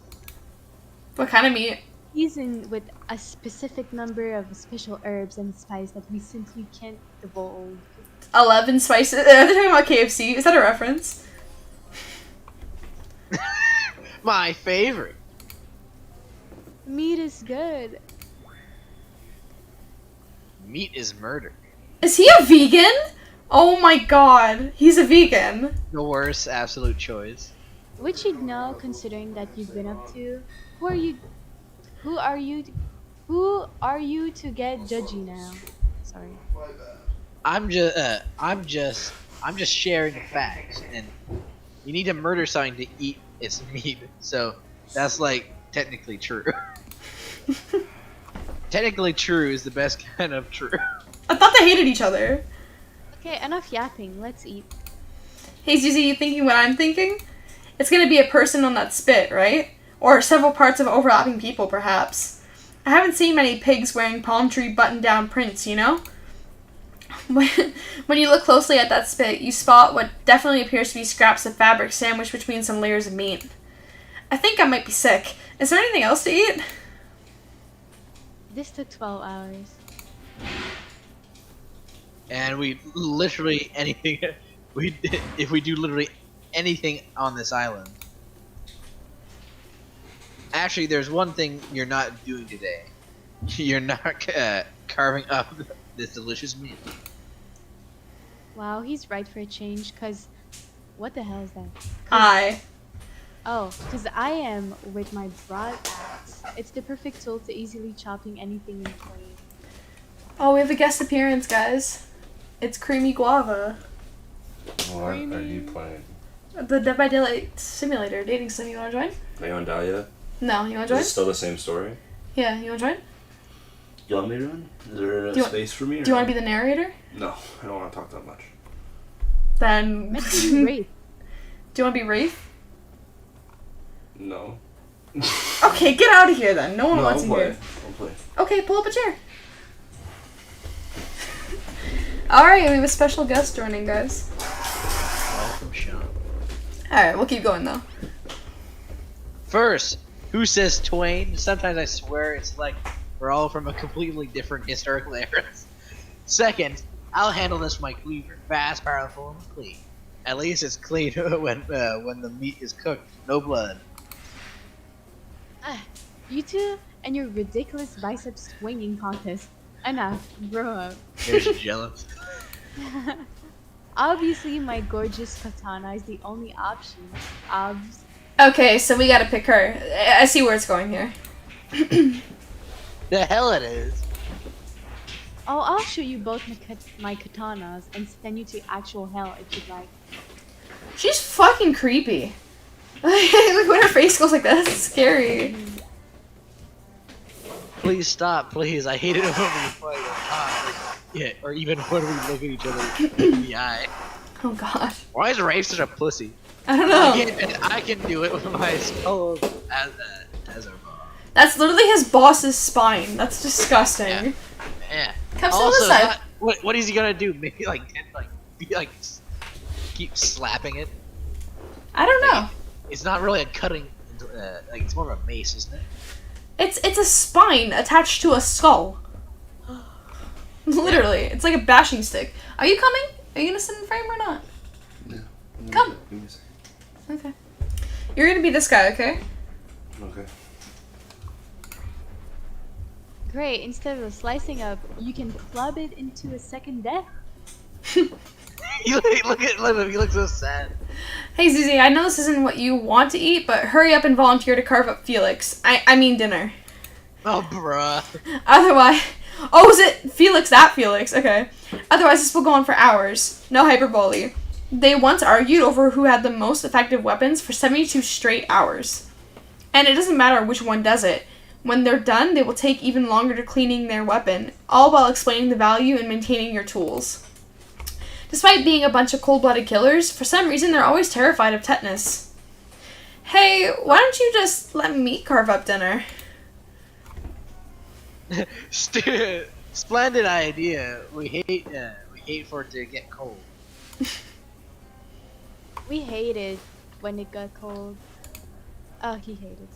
What kind of meat? Seasoned with a specific number of special herbs and spices that we simply can't divulge. 11 spices. Are they talking about KFC? Is that a reference? My favorite. Meat is good. Meat is murder. Is he a vegan? Oh my god, he's a vegan. The worst absolute choice. Which you'd know, considering that you've been up to. Who are you? Who are you? Who are you to get judgy now? Sorry. I'm just sharing the facts, and you need to murder something to eat its meat. So that's like technically true. Technically true is the best kind of true. I thought they hated each other. Okay, enough yapping. Let's eat. Hey Zuzi, you thinking what I'm thinking? It's gonna be a person on that spit, right? Or several parts of overlapping people, perhaps. I haven't seen many pigs wearing palm tree button-down prints, you know? When you look closely at that spit, you spot what definitely appears to be scraps of fabric sandwiched between some layers of meat. I think I might be sick. Is there anything else to eat? This took 12 hours. And we literally anything if we do literally anything on this island. Actually, there's one thing you're not doing today. You're not carving up this delicious meat. Wow, he's right for a change, cause what the hell is that? I. Oh, cause I am with my broad axe. It's the perfect tool to easily chopping anything in twain. Oh, we have a guest appearance, guys. It's Creamy Guava. What are you playing? The Dead by Daylight simulator dating sim. You wanna join? Are you on Dahlia? No, you wanna Is join? it still the same story? Yeah, you wanna join? You want me to run? Is there a Do you want- space for me? Or Do you wanna be the narrator? No, I don't want to talk that much. Then. Meant to be great. Do you wanna be Wraith? No. Okay, get out of here then. No one No, wants I'll you play. here. I'll play. Okay, pull up a chair. Alright, we have a special guest joining, guys. Welcome, Sean. Alright, we'll keep going though. First, who says twain? Sometimes I swear it's like we're all from a completely different historical era. Second, I'll handle this with my cleaver. Fast, powerful, and clean. At least it's clean when the meat is cooked. No blood. You two and your ridiculous bicep swinging contest. Enough, grow up. You're just jealous. Obviously, my gorgeous katana is the only option. Obs. Okay, so we gotta pick her. I see where it's going here. The hell it is. Oh, I'll show you both my katanas and send you to actual hell if you'd like. She's fucking creepy. Like when her face goes like that, that's scary. Please stop, please. I hate it when we fight. Yeah, or even when we look at each other in the eye. Oh god. Why is Rafe such a pussy? I don't know. I can do it with my skull as a boss. That's literally his boss's spine. That's disgusting. Yeah. Come sit on Also, the side. what is he gonna do? Maybe keep slapping it? I don't know. It's not really a cutting. Like it's more of a mace, isn't it? It's a spine attached to a skull. Literally, it's like a bashing stick. Are you coming? Are you gonna sit in frame or not? Yeah. Come. Give me a second. Okay. You're gonna be this guy, okay? Okay. Great, instead of slicing up, you can club it into a second death. Look at him. He looks so sad. Hey Zuzi, I know this isn't what you want to eat, but hurry up and volunteer to carve up Felix. I mean dinner. Oh, bruh. Otherwise... Oh, is it Felix? That Felix? Okay. Otherwise, this will go on for hours. No hyperbole. They once argued over who had the most effective weapons for 72 straight hours. And it doesn't matter which one does it. When they're done, they will take even longer to cleaning their weapon, all while explaining the value in maintaining your tools. Despite being a bunch of cold-blooded killers, for some reason they're always terrified of tetanus. Hey, why don't you just let me carve up dinner? Splendid idea. We hate for it to get cold. We hate it when it got cold. Oh, he hated it.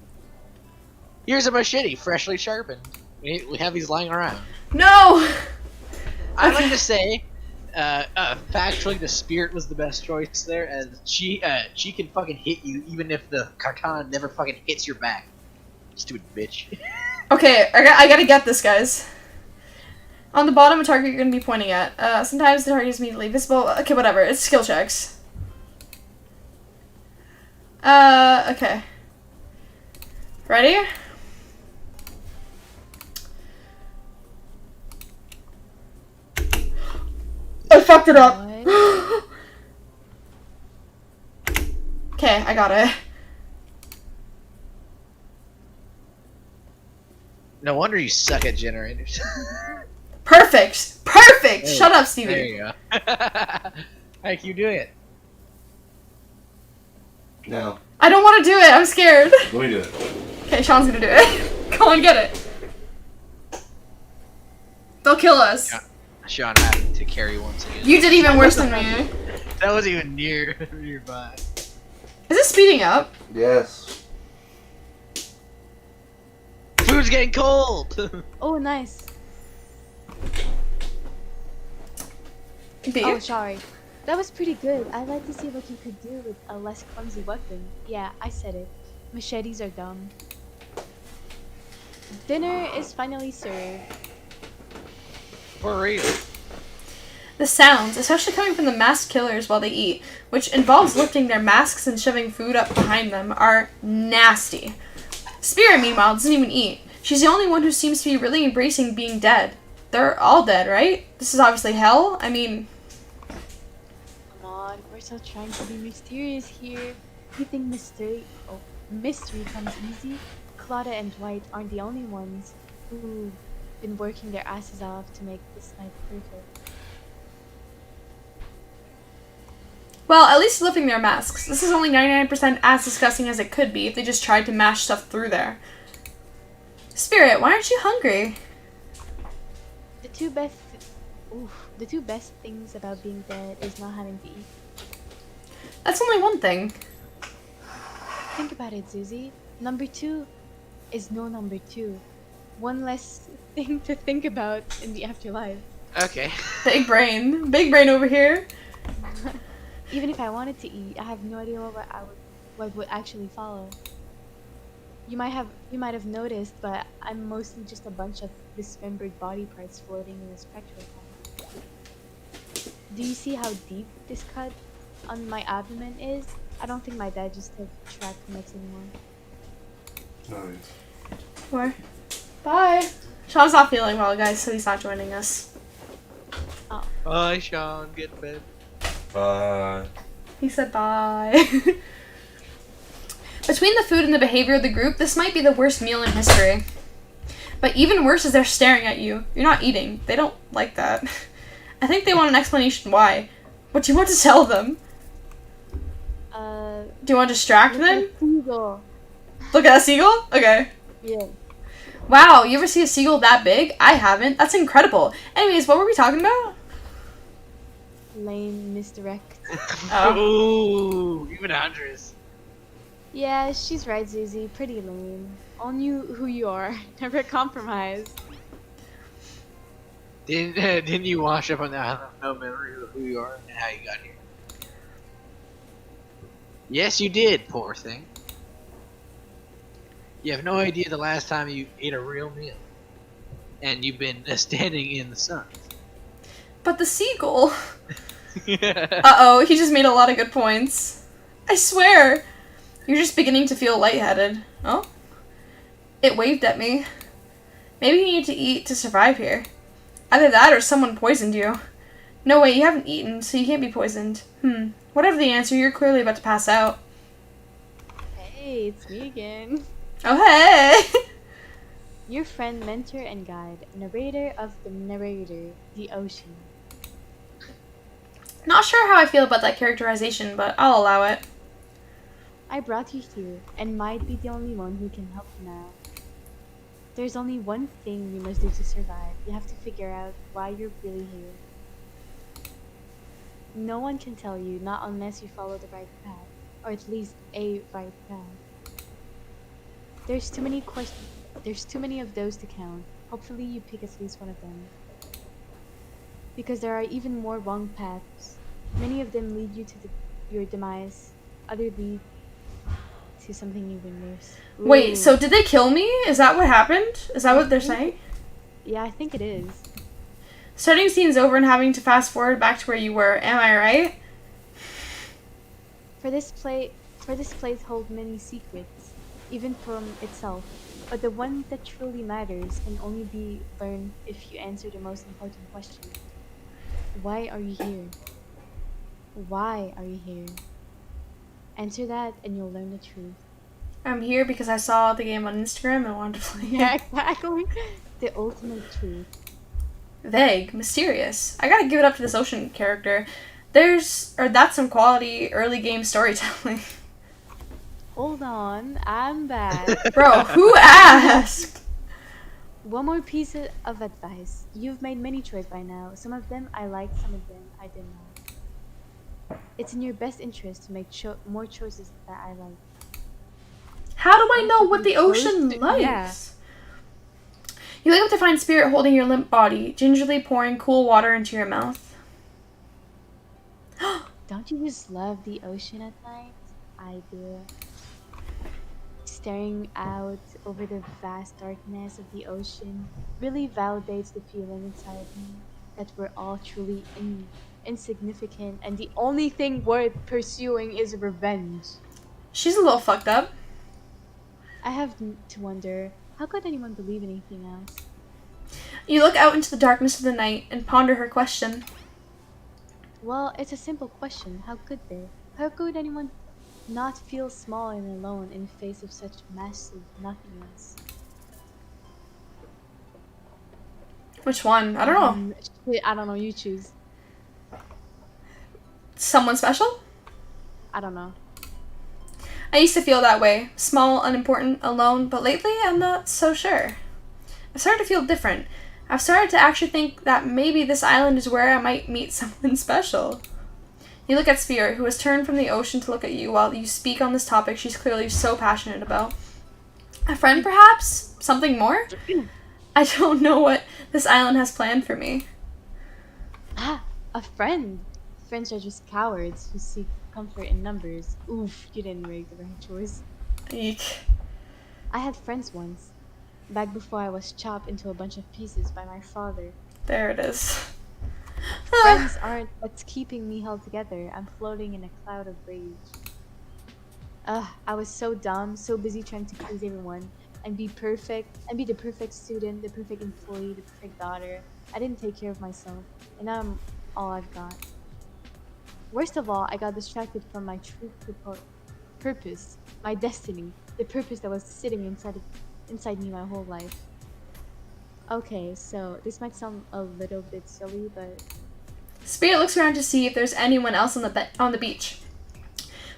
Here's a machete, freshly sharpened. We have these lying around. No! I'd like to say, Factually, the spirit was the best choice there, as she can fucking hit you even if the katana never fucking hits your back. Stupid bitch. Okay, I gotta get this, guys. On the bottom, a target you're gonna be pointing at. Sometimes the target is immediately visible. Okay, whatever. It's skill checks. Okay. Ready? I fucked it up. What? Okay, I got it. No wonder you suck at generators. Perfect! Perfect! Hey, Shut up, There Stevie. you go. How can you do it? No. I don't want to do it. I'm scared. Let me do it. Okay, Sean's gonna do it. Come on, get it. They'll kill us. Yeah. Sean having to carry once again. You did even worse than me. That wasn't even nearby. Is it speeding up? Yes. Food's getting cold. Oh, nice. B. Oh, sorry. That was pretty good. I'd like to see what you could do with a less clumsy weapon. Yeah, I said it. Machetes are dumb. Dinner is finally served. For real. The sounds, especially coming from the masked killers while they eat, which involves lifting their masks and shoving food up behind them, are nasty. Spirit, meanwhile, doesn't even eat. She's the only one who seems to be really embracing being dead. They're all dead, right? This is obviously hell. I mean, Come on, we're still trying to be mysterious here. You think mystery comes easy? Claudia and Dwight aren't the only ones who've been working their asses off to make this night perfect. well, at least lifting their masks. This is only 99% as disgusting as it could be if they just tried to mash stuff through there. Spirit, why aren't you hungry? The two best things about being dead is not having to eat. That's only one thing. Think about it, Susie. Number 2 is no number 2. One less thing to think about in the afterlife. Okay. Big brain. Big brain over here. Even if I wanted to eat, I have no idea what would actually follow. You might have noticed, but I'm mostly just a bunch of dismembered body parts floating in a spectral pond. Do you see how deep this cut on my abdomen is? I don't think my dad just took track commits anymore. Nice. Where? Bye. Sean's not feeling well, guys, so he's not joining us. Bye, Sean. Get fed. Bye. He said bye. Between the food and the behavior of the group, this might be the worst meal in history. But even worse is they're staring at you. You're not eating. They don't like that. I think they want an explanation why. What do you want to tell them? Do you want to distract them? Seagull. Look at a seagull? Okay. Yeah. Wow, you ever see a seagull that big? I haven't. That's incredible. Anyways, what were we talking about? Lame misdirect. Oh. Ooh, even Andres. Yeah, she's right, Susie. Pretty lame. Own you who you are. Never compromise. Didn't you wash up on that? I have no memory of who you are and how you got here. Yes, you did, poor thing. You have no idea the last time you ate a real meal. And you've been standing in the sun. But the seagull. Uh-oh, he just made a lot of good points. I swear. You're just beginning to feel lightheaded. Oh? It waved at me. Maybe you need to eat to survive here. Either that or someone poisoned you. No way, you haven't eaten, so you can't be poisoned. Whatever the answer, you're clearly about to pass out. Hey, it's me again. Oh, hey! Your friend, mentor, and guide. Narrator of the narrator, the ocean. Not sure how I feel about that characterization, but I'll allow it. I brought you here, and might be the only one who can help you now. There's only one thing you must do to survive. You have to figure out why you're really here. No one can tell you, not unless you follow the right path, or at least a right path. There's too many of those to count. Hopefully you pick at least one of them. Because there are even more wrong paths. Many of them lead you to your demise. Others lead to something even worse. Wait, Ooh. so did they kill me? Is that what happened? Is that what they're saying? Yeah, I think it is. Starting scenes over and having to fast forward back to where you were. Am I right? For this place holds many secrets, even from itself. But the one that truly matters can only be learned if you answer the most important question. Why are you here? Why are you here? Answer that and you'll learn the truth. I'm here because I saw the game on Instagram and wanted to play it. Yeah, exactly. The ultimate truth. Vague, mysterious. I gotta give it up to this Ocean character. That's some quality early game storytelling. Hold on, I'm back. Bro, who asked? One more piece of advice. You've made many choices by now. Some of them I liked, some of them I did not. It's in your best interest to make more choices that I like. How do I know what the ocean likes? Yeah. You wake up to find Spirit holding your limp body, gingerly pouring cool water into your mouth. Don't you just love the ocean at night? I do. Staring out over the vast darkness of the ocean really validates the feeling inside me that we're all truly insignificant and the only thing worth pursuing is revenge. She's a little fucked up. I have to wonder, how could anyone believe anything else? You look out into the darkness of the night and ponder her question. Well, it's a simple question. How could they? How could anyone not feel small and alone in the face of such massive nothingness? Which one? I don't know. I don't know. You choose. Someone special? I don't know. I used to feel that way. Small, unimportant, alone, but lately I'm not so sure. I've started to feel different. I've started to actually think that maybe this island is where I might meet someone special. You look at Spirit, who has turned from the ocean to look at you while you speak on this topic she's clearly so passionate about. A friend, perhaps? Something more? I don't know what this island has planned for me. Ah, a friend. Friends are just cowards who seek comfort in numbers. Oof, you didn't make the right choice. Eek. I had friends once, back before I was chopped into a bunch of pieces by my father. There it is. Friends aren't what's keeping me held together. I'm floating in a cloud of rage. I was so dumb, so busy trying to please everyone and be perfect, and be the perfect student, the perfect employee, the perfect daughter. I didn't take care of myself, and now I'm all I've got. Worst of all, I got distracted from my true purpose, my destiny, the purpose that was sitting inside me my whole life. Okay, so this might sound a little bit silly, but Spirit looks around to see if there's anyone else on the beach.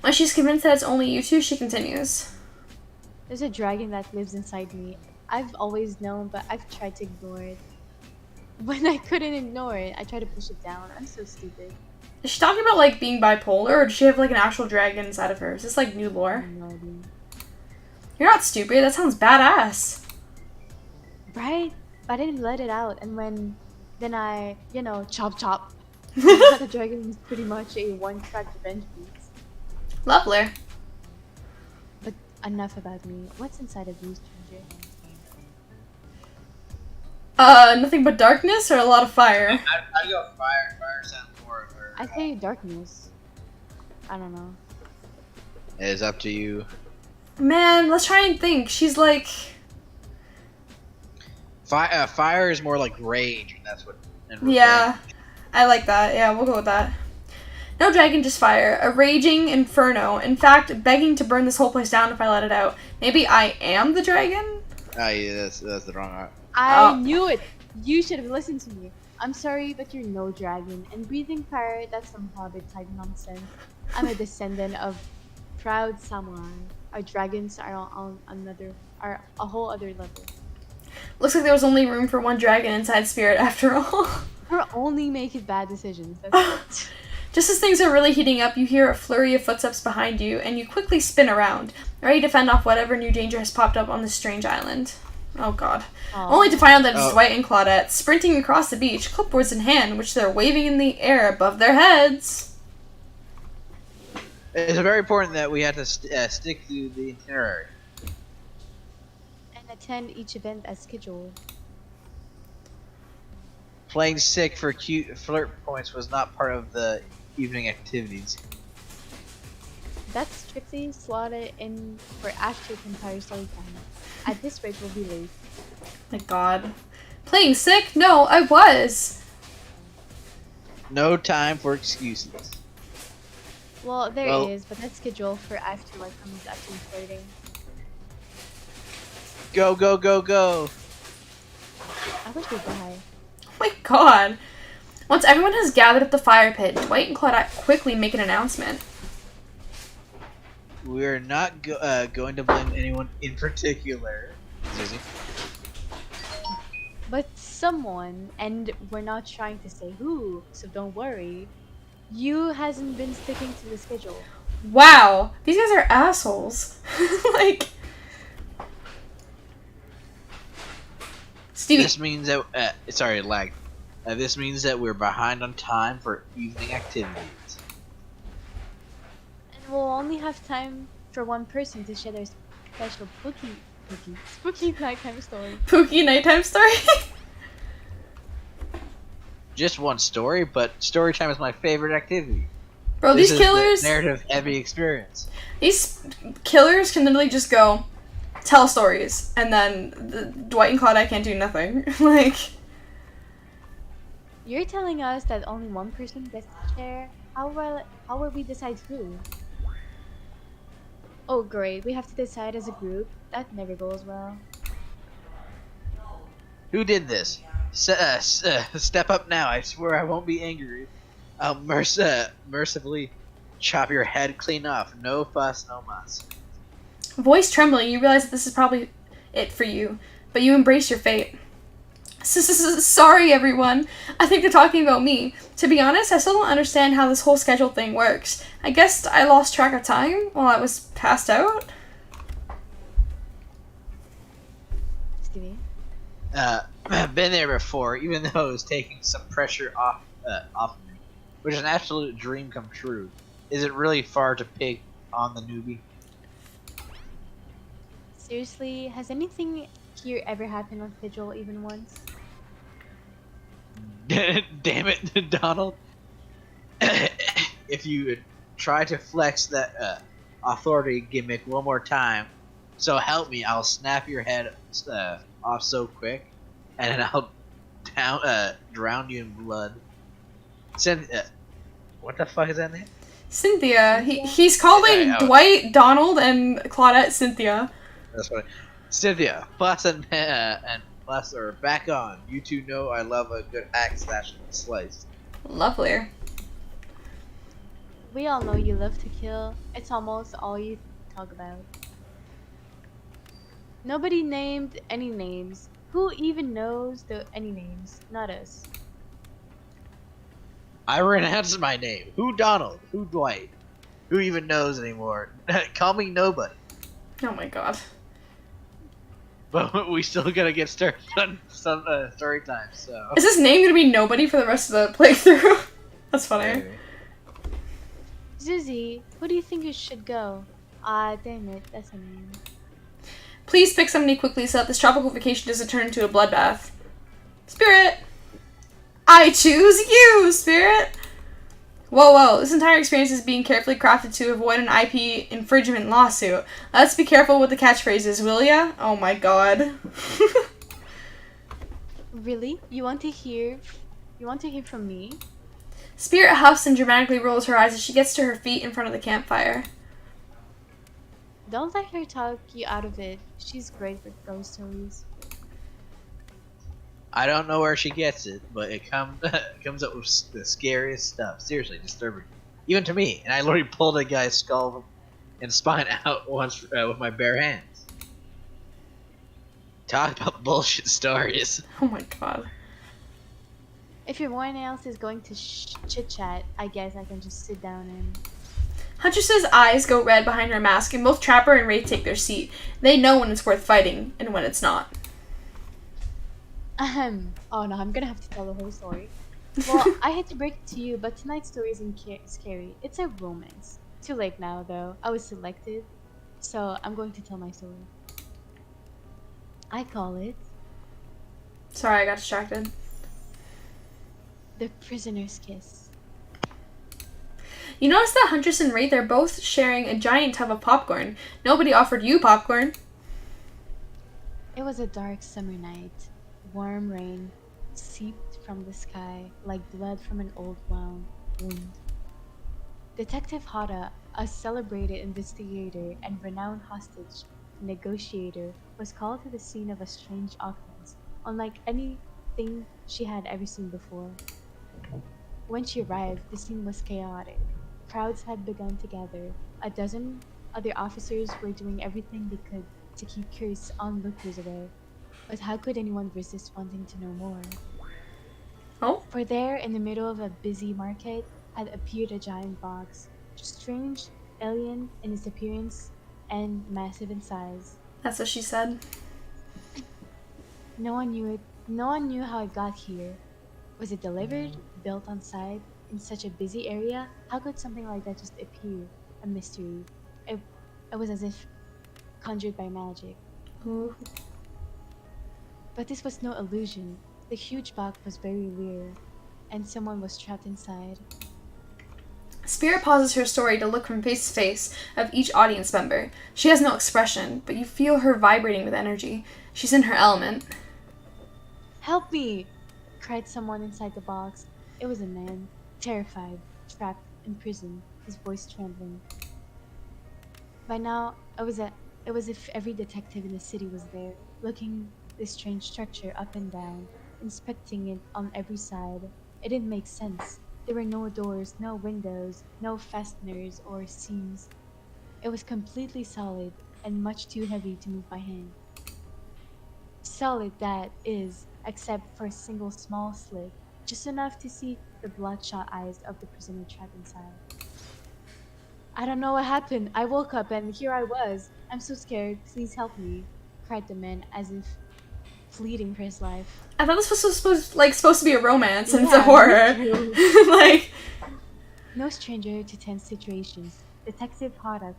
When she's convinced that it's only you two, she continues. there's a dragon that lives inside me. I've always known, but I've tried to ignore it. When I couldn't ignore it, I tried to push it down. I'm so stupid. Is she talking about, like, being bipolar, or does she have, like, an actual dragon inside of her? Is this, like, new I lore? have no idea. You're not stupid. That sounds badass. Right? But I didn't let it out, and then I, chop chop. The dragon is pretty much a one-track revenge beast. Lovely. But enough about me. What's inside of you, stranger? Nothing but darkness or a lot of fire? I'd go fire. Fire sounds more. I say darkness. I don't know. It is up to you. Man, let's try and think. She's like... Fire is more like rage, and that's what. And Yeah, I like that. Yeah, we'll go with that. No dragon, just fire. A raging inferno. In fact, begging to burn this whole place down if I let it out. Maybe I am the dragon? Ah, yeah, that's the wrong. I Oh. knew it! You should have listened to me. I'm sorry, but you're no dragon. And breathing fire, that's some hobbit type nonsense. I'm a descendant of proud samurai. Our dragons are are a whole other level. Looks like there was only room for one dragon inside Spirit after all. We're only making bad decisions. That's it. Just as things are really heating up, you hear a flurry of footsteps behind you, and you quickly spin around, ready to fend off whatever new danger has popped up on this strange island. Oh god. Aw. Only to find out that it's Oh. Dwight and Claudette sprinting across the beach, clipboards in hand, which they're waving in the air above their heads. It's very important that we have to stick to the itinerary. And attend each event as scheduled. Playing sick for cute flirt points was not part of the evening activities. That's strictly slotted in for after the entire story time. At this rate, we'll be late. My god. Playing sick? No, I was. No time for excuses. Well, there Well- is, but that's scheduled for after like someone's actually flirting. Go, go, go, go! I wish we'd die. Oh my god. Once everyone has gathered at the fire pit, Dwight and Claudette quickly make an announcement. We're not going to blame anyone in particular. Susie. But someone, and we're not trying to say who, so don't worry. You hasn't been sticking to the schedule. Wow, these guys are assholes. Like, Stevie, This means that sorry, lag. This means that we're behind on time for evening activities. And we'll only have time for one person to share their special spooky nighttime story. Pookie nighttime story. Just one story, but story time is my favorite activity. Bro, This these is killers, the narrative-heavy experience. these killers can literally just go tell stories, and then Dwight and Claudette can't do nothing. Like, You're telling us that only one person gets to share? How will we decide who? Oh great, we have to decide as a group? That never goes well. Who did this? Step up now. I swear I won't be angry. I'll mercifully chop your head clean off. No fuss, no muss. voice trembling, you realize that this is probably it for you, but you embrace your fate. Sorry, everyone. I think they're talking about me. To be honest, I still don't understand how this whole schedule thing works. I guess I lost track of time while I was passed out. Stevie? Been there before, even though it was taking some pressure off of me, which is an absolute dream come true. Is it really far to pick on the newbie? Seriously, has anything here ever happened on schedule even once? Damn it, Donald. If you try to flex that authority gimmick one more time, so help me, I'll snap your head off so quick, and then I'll drown you in blood. What the fuck is that name? Cynthia. He's calling Yeah, Dwight, Donald, and Claudette Cynthia. That's funny. Cynthia, plus and plus or back on. You two know I love a good hack slash slice. Lovely. We all know you love to kill. It's almost all you talk about. Nobody named any names. Who even knows any names? Not us. I renounced my name. Who Donald? Who Dwight? Who even knows anymore? Call me nobody. Oh my god. But we still gotta get started on some story time, so. Is this name gonna be nobody for the rest of the playthrough? That's funny. Maybe. Zuzi, who do you think you should go? Ah, damn it, that's a name. Please pick somebody quickly so that this tropical vacation doesn't turn into a bloodbath. Spirit! I choose you, Spirit! Whoa, whoa, this entire experience is being carefully crafted to avoid an IP infringement lawsuit. Let's be careful with the catchphrases, will ya? Oh my god. Really? You want to hear from me? Spirit huffs and dramatically rolls her eyes as she gets to her feet in front of the campfire. Don't let her talk you out of it. She's great with ghost stories. I don't know where she gets it, but it comes up with the scariest stuff. Seriously, disturbing. Even to me. And I literally pulled a guy's skull and spine out once with my bare hands. Talk about bullshit stories. Oh my god. If everyone else is going to chit-chat, I guess I can just sit down and... Huntress's eyes go red behind her mask, and both Trapper and Wraith take their seat. They know when it's worth fighting, and when it's not. Oh no, I'm gonna have to tell the whole story. Well, I hate to break it to you, but tonight's story isn't scary. It's a romance. Too late now, though. I was selected, so I'm going to tell my story. I call it Sorry, I got distracted. The Prisoner's Kiss. You notice that Huntress and Ray, they're both sharing a giant tub of popcorn. Nobody offered you popcorn. It was a dark summer night. Warm rain seeped from the sky like blood from an old wound. Detective Hara, a celebrated investigator and renowned hostage negotiator, was called to the scene of a strange occurrence, unlike anything she had ever seen before. When she arrived, the scene was chaotic. Crowds had begun to gather. A dozen other officers were doing everything they could to keep curious onlookers away. But how could anyone resist wanting to know more? Oh? For there, in the middle of a busy market, had appeared a giant box, strange, alien in its appearance, and massive in size. That's what she said. No one knew it. No one knew how it got here. Was it delivered, built on site, in such a busy area? How could something like that just appear? A mystery. It was as if conjured by magic. Ooh. But this was no illusion. The huge box was very real, and someone was trapped inside. Spirit pauses her story to look from face to face of each audience member. She has no expression, but you feel her vibrating with energy. She's in her element. Help me! Cried someone inside the box. It was a man, terrified, trapped in prison, his voice trembling. By now, it was as if every detective in the city was there, looking this strange structure up and down, inspecting it on every side. It didn't make sense. There were no doors, no windows, no fasteners or seams. It was completely solid and much too heavy to move by hand. Solid, that is, except for a single small slit, just enough to see the bloodshot eyes of the prisoner trapped inside. I don't know what happened. I woke up and here I was. I'm so scared. Please help me, cried the man as if pleading for his life. I thought this was supposed to be a romance and it's a Yeah, horror. me too. Like, No stranger to tense situations, Detective Hara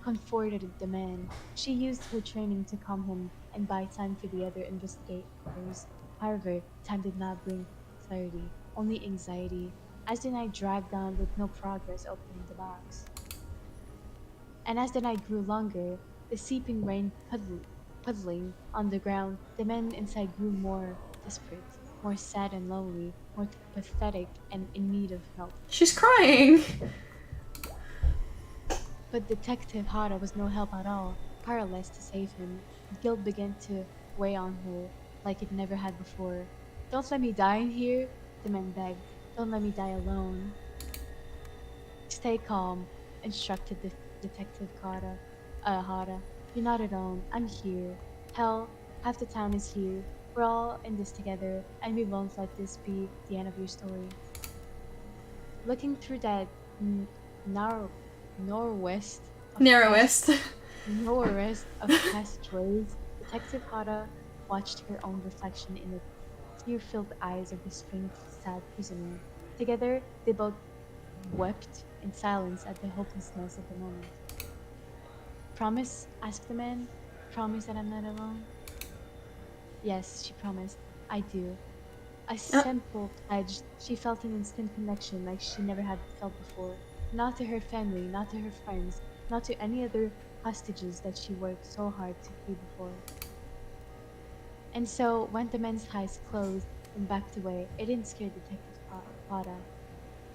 comforted the man. She used her training to calm him and buy time for the other investigators. However, time did not bring clarity, only anxiety, as the night dragged on with no progress opening the box. And as the night grew longer, the seeping rain puddling on the ground, the men inside grew more desperate, more sad and lonely, more pathetic and in need of help. she's crying. But Detective Hara was no help at all, powerless to save him. Guilt began to weigh on her like it never had before. Don't let me die in here, the man begged. Don't let me die alone. Stay calm, instructed Detective Hara. You're not alone. I'm here. Hell, half the town is here. We're all in this together, and we won't let this be the end of your story. Looking through that narrow northwest of Narrowest. northwest of passageways, Detective Hara watched her own reflection in the tear-filled eyes of the strange, sad prisoner. Together, they both wept in silence at the hopelessness of the moment. Promise? Asked the man. Promise that I'm not alone? Yes, she promised. I do. A simple pledge. She felt an instant connection like she never had felt before. Not to her family, not to her friends, not to any other hostages that she worked so hard to free before. And so, when the men's eyes closed and backed away, it didn't scare Detective Hara.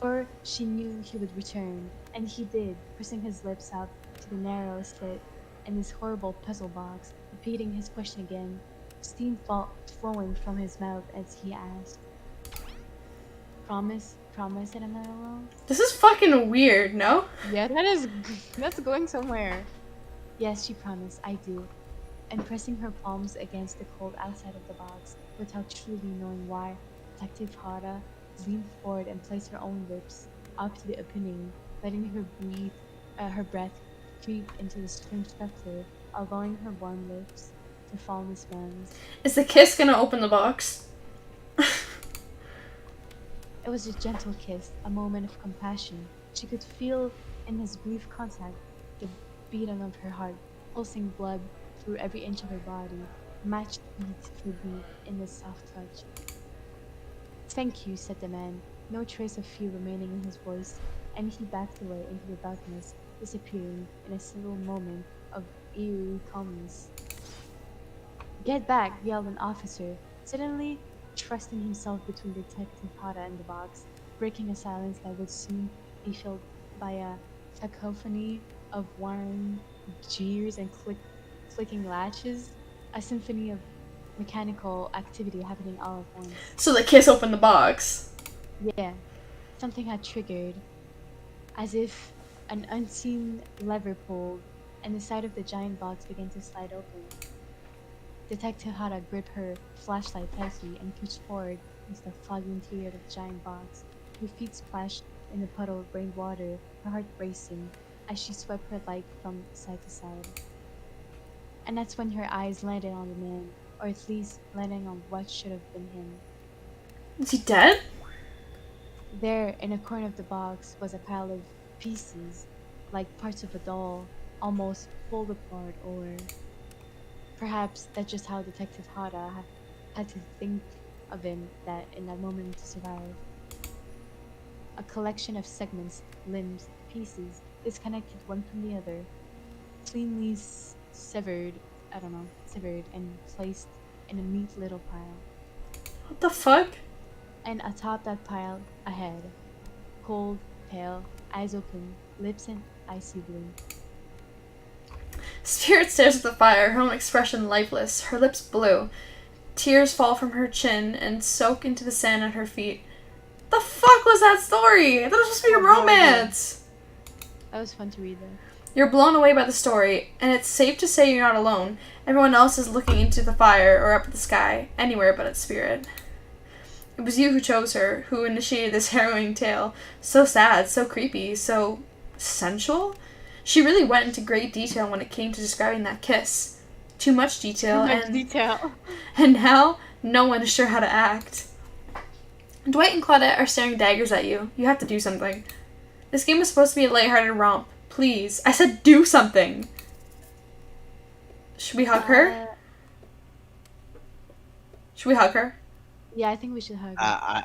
For she knew he would return, and he did, pressing his lips out to the narrow slit in this horrible puzzle box, repeating his question again, steam flowing from his mouth as he asked, Promise that I'm not alone? This is fucking weird, no? Yeah, that's going somewhere. Yes, she promised, I do. And pressing her palms against the cold outside of the box, without truly knowing why, Detective Hara leaned forward and placed her own lips up to the opening, letting her breath creep into the strange structure, allowing her warm lips the fallenness man's. Is the kiss gonna open the box? It was a gentle kiss, a moment of compassion. She could feel in his brief contact the beating of her heart, pulsing blood through every inch of her body, matched beat for beat in his soft touch. "Thank you," said the man, no trace of fear remaining in his voice, and he backed away into the darkness, disappearing in a single moment of eerie calmness. "Get back!" yelled an officer, suddenly thrusting himself between Detective Hara and the box, breaking a silence that would soon be filled by a cacophony of whirring jeers and clicking latches, a symphony of mechanical activity happening all at once. So the kiss opened the box. Yeah, something had triggered, as if an unseen lever pulled, and the side of the giant box began to slide open. Detective Hara gripped her flashlight tightly and pushed forward into the foggy interior of the giant box. Her feet splashed in the puddle of rainwater, her heart racing as she swept her light from side to side. And that's when her eyes landed on the man, or at least landing on what should have been him. Is he dead? There, in a corner of the box, was a pile of pieces, like parts of a doll, almost pulled apart, or perhaps that's just how Detective Hara had to think of him that in that moment to survive. A collection of segments, limbs, pieces, disconnected one from the other, cleanly severed and placed in a neat little pile. What the fuck? And atop that pile, a head. Cold, pale, eyes open, lips and icy blue. Spirit stares at the fire, her own expression lifeless, her lips blue. Tears fall from her chin and soak into the sand at her feet. The fuck was that story? I thought it was supposed to be a romance! That was fun to read though. You're blown away by the story, and it's safe to say you're not alone. Everyone else is looking into the fire or up at the sky, anywhere but at Spirit. It was you who chose her, who initiated this harrowing tale. So sad, so creepy, so sensual? She really went into great detail when it came to describing that kiss. Too much detail, and now no one is sure how to act. Dwight and Claudette are staring daggers at you. You have to do something. This game is supposed to be a lighthearted romp. Please. I said do something. Should we hug her? Should we hug her? Yeah, I think we should hug her.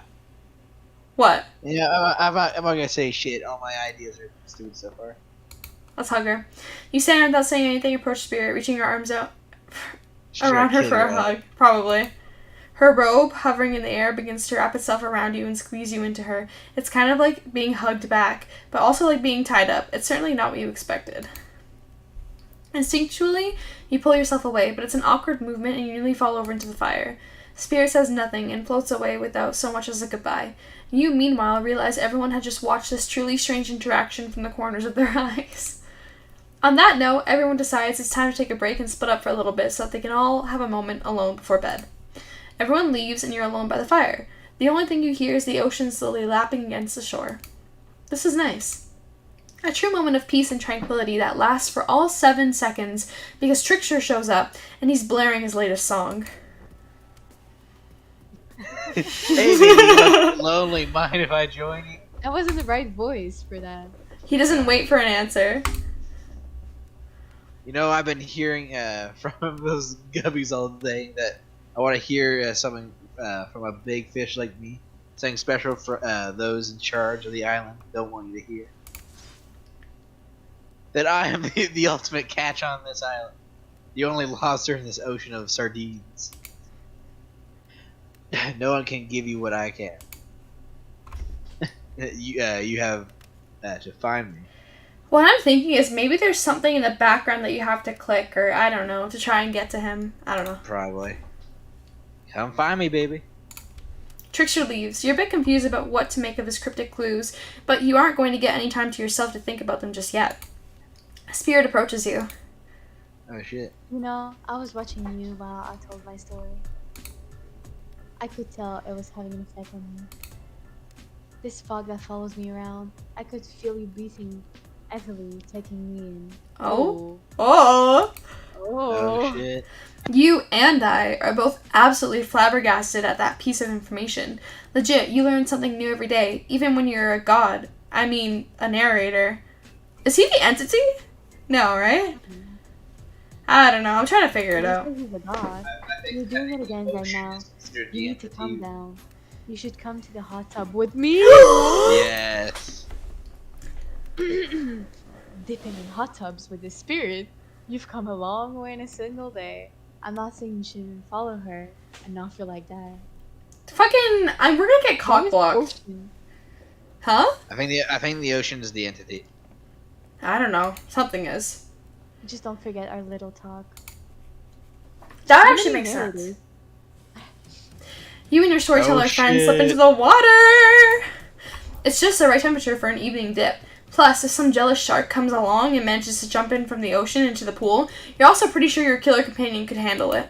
What? Yeah, I'm not gonna say shit. All my ideas are stupid so far. Let's hug her. You stand without saying anything, approach Spirit, reaching your arms out Sure, around her kill for a her. hug. Probably. Her robe, hovering in the air, begins to wrap itself around you and squeeze you into her. It's kind of like being hugged back, but also like being tied up. It's certainly not what you expected. Instinctually, you pull yourself away, but it's an awkward movement and you nearly fall over into the fire. Spirit says nothing and floats away without so much as a goodbye. You, meanwhile, realize everyone had just watched this truly strange interaction from the corners of their eyes. On that note, everyone decides it's time to take a break and split up for a little bit so that they can all have a moment alone before bed. Everyone leaves and you're alone by the fire. The only thing you hear is the ocean slowly lapping against the shore. This is nice. A true moment of peace and tranquility that lasts for all 7 seconds because Trickster shows up and he's blaring his latest song. Hey, baby, lonely. Mind if I join you? That wasn't the right voice for that. He doesn't wait for an answer. You know, I've been hearing from those gubbies all day that I want to hear something from a big fish like me. Something special for those in charge of the island don't want you to hear. That I am the ultimate catch on this island. The only lobster in this ocean of sardines. No one can give you what I can. You have to find me. What I'm thinking is maybe there's something in the background that you have to click or, I don't know, to try and get to him. I don't know. Probably. Come find me, baby. Trickster leaves. You're a bit confused about what to make of his cryptic clues, but you aren't going to get any time to yourself to think about them just yet. Spirit approaches you. Oh shit. You know, I was watching you while I told my story. I could tell it was having an effect on me. This fog that follows me around, I could feel you breathing heavily, taking me in. Oh? Oh! Oh shit. You and I are both absolutely flabbergasted at that piece of information. Legit, you learn something new every day, even when you're a god. I mean, a narrator. Is he the entity? No, right? I don't know. I'm trying to figure it out. He's a god. You're doing it again right now. Considered You the need to calm entity. down. You should come to the hot tub with me. Yes. Dipping in hot tubs with the spirit. You've come a long way in a single day. I'm not saying you shouldn't follow her and not feel like that. We're gonna get cock Where's blocked. Ocean? Huh? I think the ocean is the entity. I don't know. Something is. Just don't forget our little talk. That How actually many makes sense. narrators? You and your storyteller Oh, friend slip shit. into the water! It's just the right temperature for an evening dip. Plus, if some jealous shark comes along and manages to jump in from the ocean into the pool, you're also pretty sure your killer companion could handle it.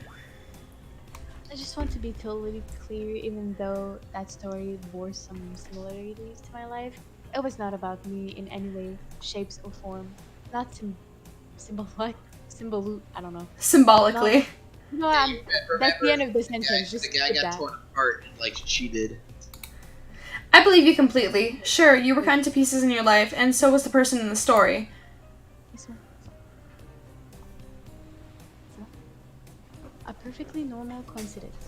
I just want to be totally clear, even though that story bore some similarities to my life, it was not about me in any way, shapes, or form. Not I don't know. Symbolically. No, that's the end of the sentence. Just the guy skip got that. torn apart and like cheated. I believe you completely. Sure, you were cut to pieces in your life, and so was the person in the story. This one. A perfectly normal coincidence.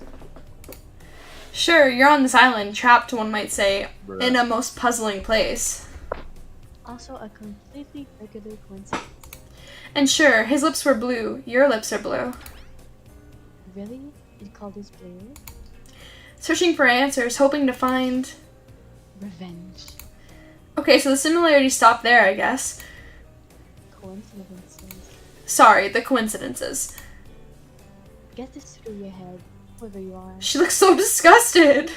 Sure, you're on this island, trapped, one might say, Bruh. in a most puzzling place. Also a completely regular coincidence. And sure, his lips were blue, your lips are blue. Really? You'd call this blue? Searching for answers, hoping to find... Revenge. Okay, so the similarities stop there, I guess. Coincidences. Sorry, the coincidences. Get this through your head, whoever you are. She looks so disgusted.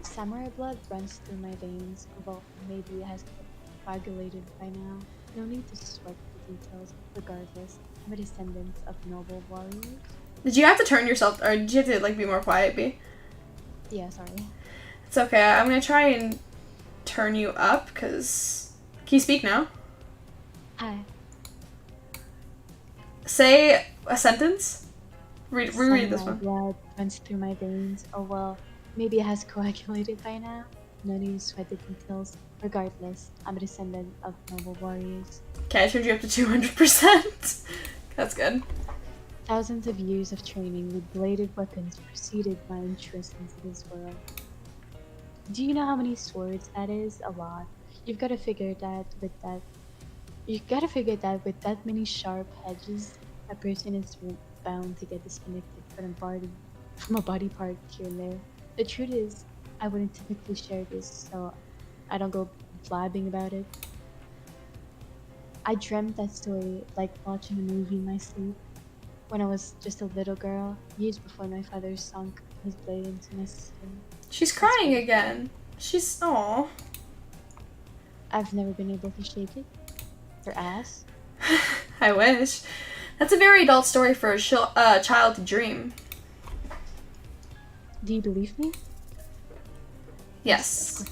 Samurai blood runs through my veins. Well, maybe it has coagulated by now. No need to sweat the details. Regardless, I'm a descendant of noble warriors. Did you have to turn yourself, or did you have to, like, be more quiet, B? Yeah, sorry. It's okay, I'm gonna try and turn you up, because... Can you speak now? Hi. Say a sentence. Reread this Samurai one. blood runs through my veins. Oh well, maybe it has coagulated by now. No need to sweat the details. Regardless, I'm a descendant of noble warriors. Okay, I turned you up to 200%. That's good. Thousands of years of training with bladed weapons preceded my interest into this world. Do you know how many swords that is? A lot. You've got to figure that with that many sharp edges, a person is bound to get disconnected from a body part here and there. The truth is, I wouldn't typically share this, so I don't go blabbing about it. I dreamt that story like watching a movie in my sleep. When I was just a little girl, years before my father sunk his blade into my skin. She's crying again. She's... Aw. I've never been able to shake it. Her ass. I wish. That's a very adult story for a child to dream. Do you believe me? Yes.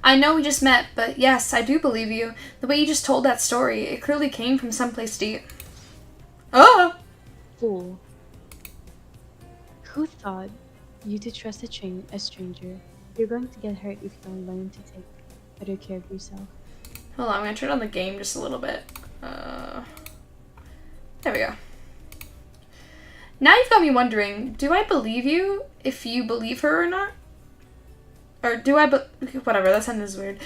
I know we just met, but yes, I do believe you. The way you just told that story, it clearly came from someplace deep. Oh! Fool. Who thought you to trust a stranger? You're going to get hurt if you don't learn to take better care of yourself. Hold on, I'm gonna turn on the game just a little bit. There we go. Now you've got me wondering, do I believe you if you believe her or not? Or do I whatever, that sentence is weird.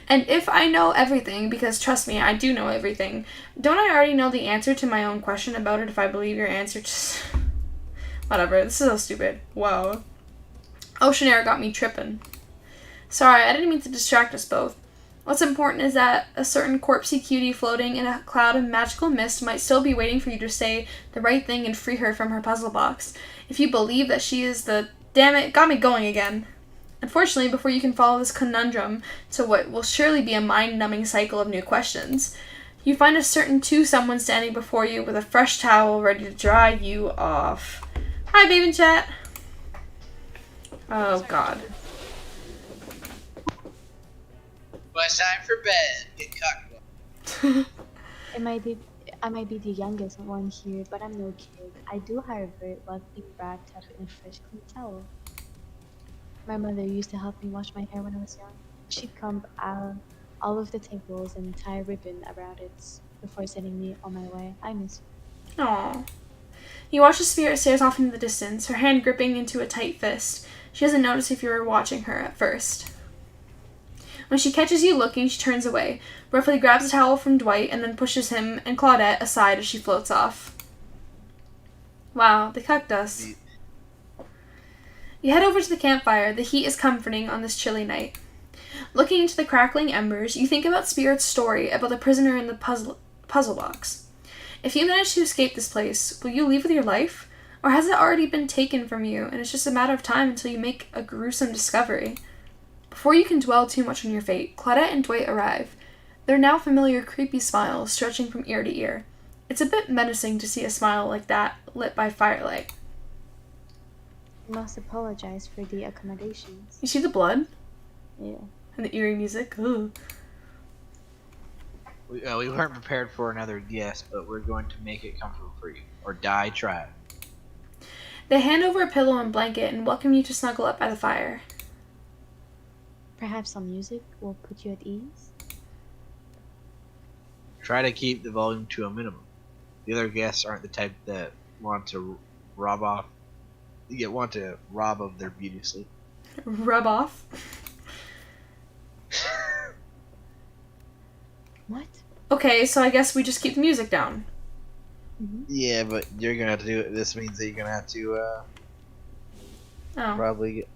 And if I know everything, because trust me, I do know everything, don't I already know the answer to my own question about it if I believe your answer? Just... Whatever, this is so stupid. Whoa. Ocean air got me tripping. Sorry, I didn't mean to distract us both. What's important is that a certain corpsey cutie floating in a cloud of magical mist might still be waiting for you to say the right thing and free her from her puzzle box. If you believe that she is the... Damn it, got me going again. Unfortunately, before you can follow this conundrum to what will surely be a mind-numbing cycle of new questions, you find a certain someone standing before you with a fresh towel ready to dry you off. Hi, babe in chat. Oh, God. Well, it's time for bed. Get cocked. It might be. I might be the youngest one here, but I'm no kid. I do, however, love being wrapped up in a fresh, clean towel. My mother used to help me wash my hair when I was young. She'd comb out all of the tangles and tie a ribbon around it before sending me on my way. I miss her. Aww. You watch as Spirit stares off into the distance, her hand gripping into a tight fist. She doesn't notice if you are watching her at first. When she catches you looking, she turns away, roughly grabs a towel from Dwight, and then pushes him and Claudette aside as she floats off. Wow, they cucked us. You head over to the campfire. The heat is comforting on this chilly night. Looking into the crackling embers, you think about Spirit's story about the prisoner in the puzzle box. If you manage to escape this place, will you leave with your life? Or has it already been taken from you, and it's just a matter of time until you make a gruesome discovery? Before you can dwell too much on your fate, Claudette and Dwight arrive. Their now familiar creepy smiles stretching from ear to ear. It's a bit menacing to see a smile like that lit by firelight. I must apologize for the accommodations. You see the blood? Yeah. And the eerie music? Ugh. We weren't prepared for another guest, but we're going to make it comfortable for you. Or die trying. They hand over a pillow and blanket and welcome you to snuggle up by the fire. Perhaps some music will put you at ease? Try to keep the volume to a minimum. The other guests aren't the type that want to rob of their beauty sleep. Rub off? What? Okay, so I guess we just keep the music down. Mm-hmm. Yeah, but you're gonna have to do it. This means that you're gonna have to Oh. probably get.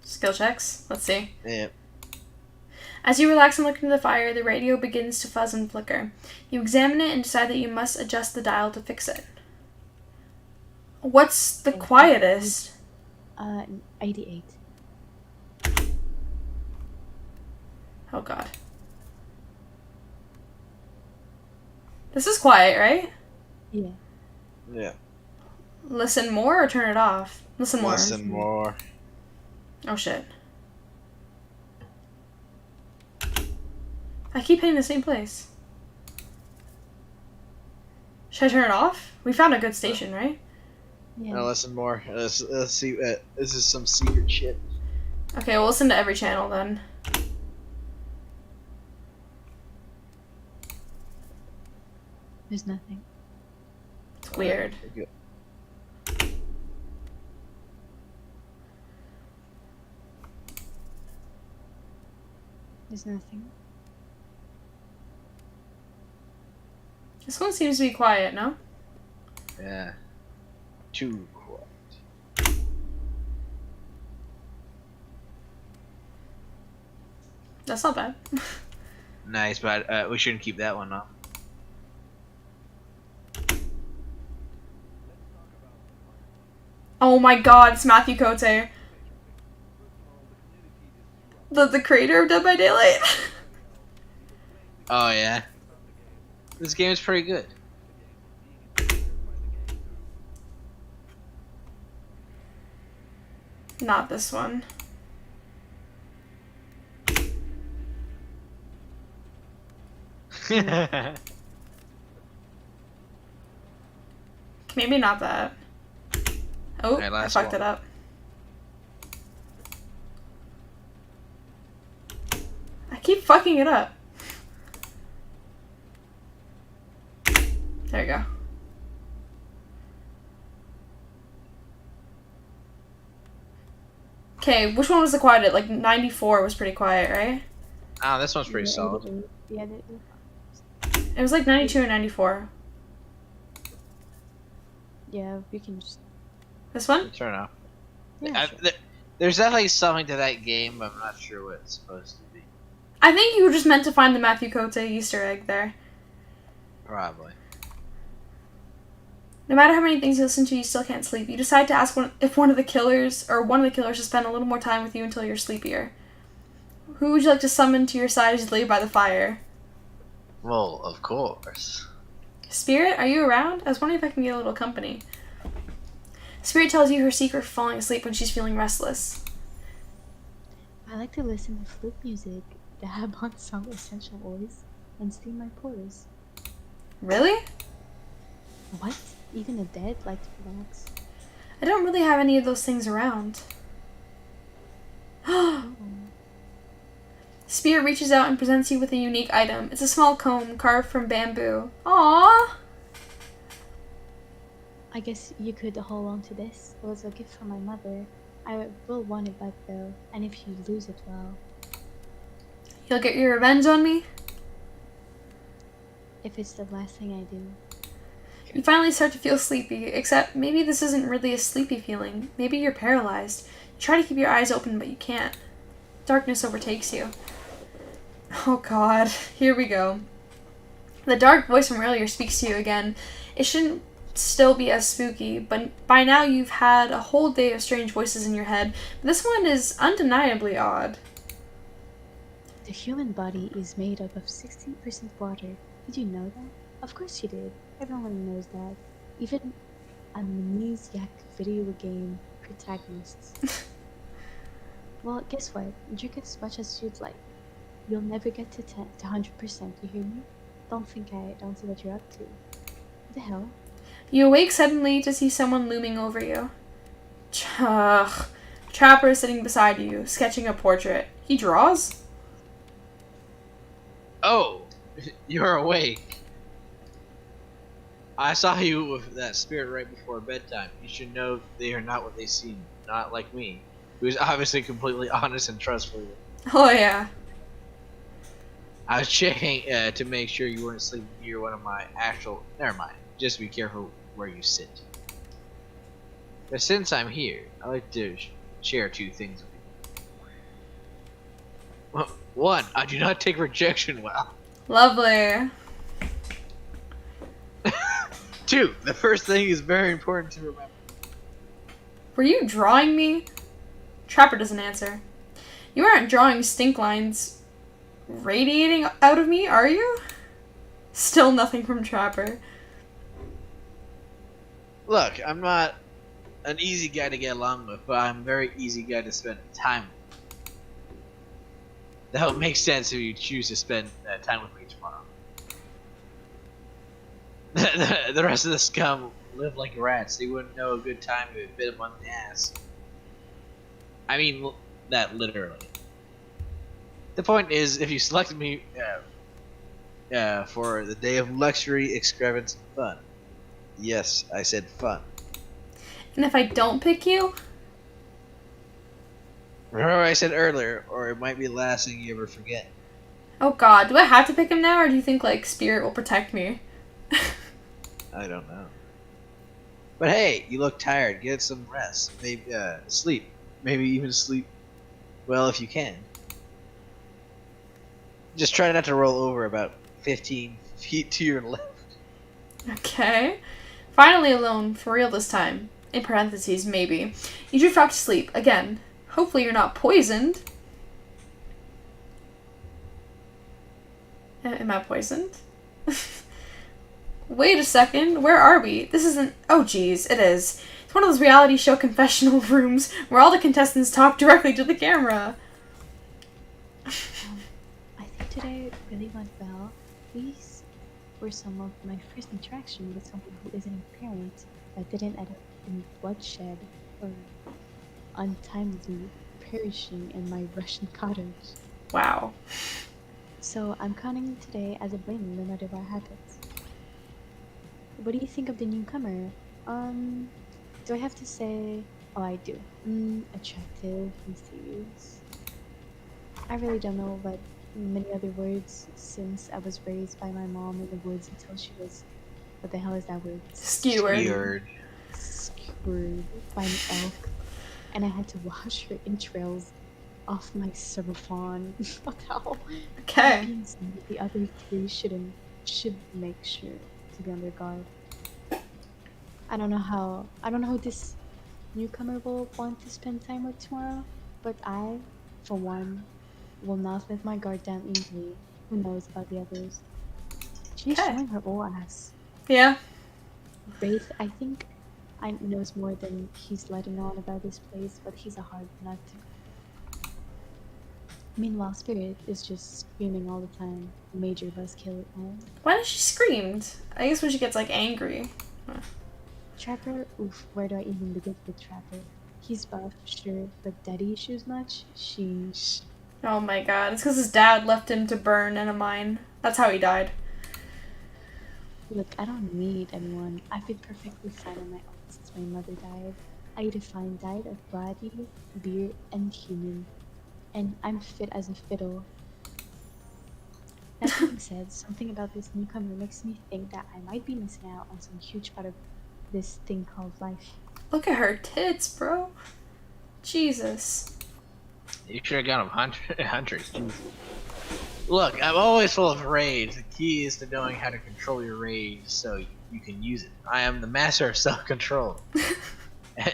Skill checks. Let's see. Yeah. As you relax and look into the fire, the radio begins to fuzz and flicker. You examine it and decide that you must adjust the dial to fix it. What's the quietest? 88. Oh god. This is quiet, right? Yeah. Yeah. Listen more or turn it off? Listen more. Listen more. Oh shit. I keep hitting the same place. Should I turn it off? We found a good station, right? Yeah. No, listen more. Let's see. This is some secret shit. Okay, we'll listen to every channel then. There's nothing. It's weird. Okay. There's nothing. This one seems to be quiet, no? Yeah. Too quiet. That's not bad. Nice, but we shouldn't keep that one up. Oh my god, it's Matthew Cote. The creator of Dead by Daylight? Oh yeah. This game is pretty good. Not this one. Maybe not that. Oh, Okay, I last fucked one. it up. I keep fucking it up. There you go. Okay, which one was the quietest? Like 94 was pretty quiet, right? Ah, this one's pretty Yeah, solid. Yeah, It was like 92 and 94. yeah, we can just. This one? Turn off. Yeah, sure. There's definitely something to that game, but I'm not sure what it's supposed to be. I think you were just meant to find the Matthew Cote Easter egg there. Probably. No matter how many things you listen to, you still can't sleep. You decide to ask if one of the killers to spend a little more time with you until you're sleepier. Who would you like to summon to your side as you lay by the fire? Well, of course. Spirit, are you around? I was wondering if I can get a little company. Spirit tells you her secret for falling asleep when she's feeling restless. I like to listen to flute music, dab on some essential oils, and steam my pores. Really? What? Even the dead like to relax. I don't really have any of those things around. Oh. Spirit reaches out and presents you with a unique item. It's a small comb carved from bamboo. Aww! I guess you could hold on to this. It was a gift from my mother. I will want it back though, and if you lose it, well, You'll get your revenge on me? if it's the last thing I do. You finally start to feel sleepy, except maybe this isn't really a sleepy feeling. Maybe you're paralyzed. You try to keep your eyes open, but you can't. Darkness overtakes you. Oh god, here we go. The dark voice from earlier speaks to you again. It shouldn't still be as spooky, but by now you've had a whole day of strange voices in your head. But this one is undeniably odd. The human body is made up of 16% water. Did you know that? Of course you did. Everyone knows that. Even amnesiac video game protagonists. Well, guess what? Drink as much as you'd like. You'll never get to 100%, you hear me? Don't think I don't see what you're up to. What the hell? You awake suddenly to see someone looming over you. Ugh. Trapper is sitting beside you, sketching a portrait. He draws? Oh, you're awake. I saw you with that spirit right before bedtime. You should know they are not what they seem. Not like me, who's obviously completely honest and trustworthy. Oh yeah. I was checking to make sure you weren't sleeping near one of my actual... Never mind. Just be careful where you sit. But since I'm here, I'd like to share two things with you. Well, one, I do not take rejection well. Lovely. Two, the first thing is very important to remember. Were you drawing me? Trapper doesn't answer. You aren't drawing stink lines radiating out of me, are you? Still nothing from Trapper. Look, I'm not an easy guy to get along with, but I'm a very easy guy to spend time with. That would make sense if you choose to spend time with me tomorrow. The rest of the scum live like rats. They wouldn't know a good time if it bit them on the ass. I mean that literally. The point is, if you selected me for the day of luxury, extravagance, and fun. Yes, I said fun. And if I don't pick you? Remember what I said earlier, or it might be the last thing you ever forget. Oh god, do I have to pick him now, or do you think, like, Spirit will protect me? I don't know. But hey, you look tired. Get some rest. Maybe sleep. Maybe even sleep well if you can. Just try not to roll over about 15 feet to your left. Okay. Finally alone, for real this time. In parentheses, maybe. You drift off to sleep, again. Hopefully you're not poisoned. Am I poisoned? Wait a second, where are we? This isn't... Oh geez, it is. It's one of those reality show confessional rooms where all the contestants talk directly to the camera. I think today really went well. These were some of my first interaction with someone who isn't a parent that didn't end up in bloodshed or untimely perishing in my Russian cottage. Wow. So I'm counting today as a win no matter what happens. What do you think of the newcomer? Do I have to say... Oh, I do. Attractive, mysterious. I really don't know what many other words since I was raised by my mom in the woods until she was... What the hell is that word? Skewered. Skewered by an elk. And I had to wash her entrails off my servon. What the hell? Okay. That means the other three should make sure to be on their guard. I don't know how this newcomer will want to spend time with tomorrow, but I, for one, will not let my guard down easily. Who knows about the others? She's Okay. showing her whole ass. Yeah. Wraith, I think, knows more than he's letting on about this place, but he's a hard nut to. Meanwhile, Spirit is just screaming all the time. Major buzzkill at home. Why does she screamed? I guess when she gets like angry. Trapper, oof, where do I even begin with Trapper? He's buff, sure, but daddy issues much? Sheesh. Oh my god, it's because his dad left him to burn in a mine. That's how he died. Look, I don't need anyone. I've been perfectly fine on my own since my mother died. I eat a fine diet of body, beer, and human. And I'm fit as a fiddle. That being said, something about this newcomer makes me think that I might be missing out on some huge part of this thing called life. Look at her tits, bro. Jesus. You should have gone with Huntress. Look, I'm always full of rage. The key is to knowing how to control your rage so you can use it. I am the master of self-control.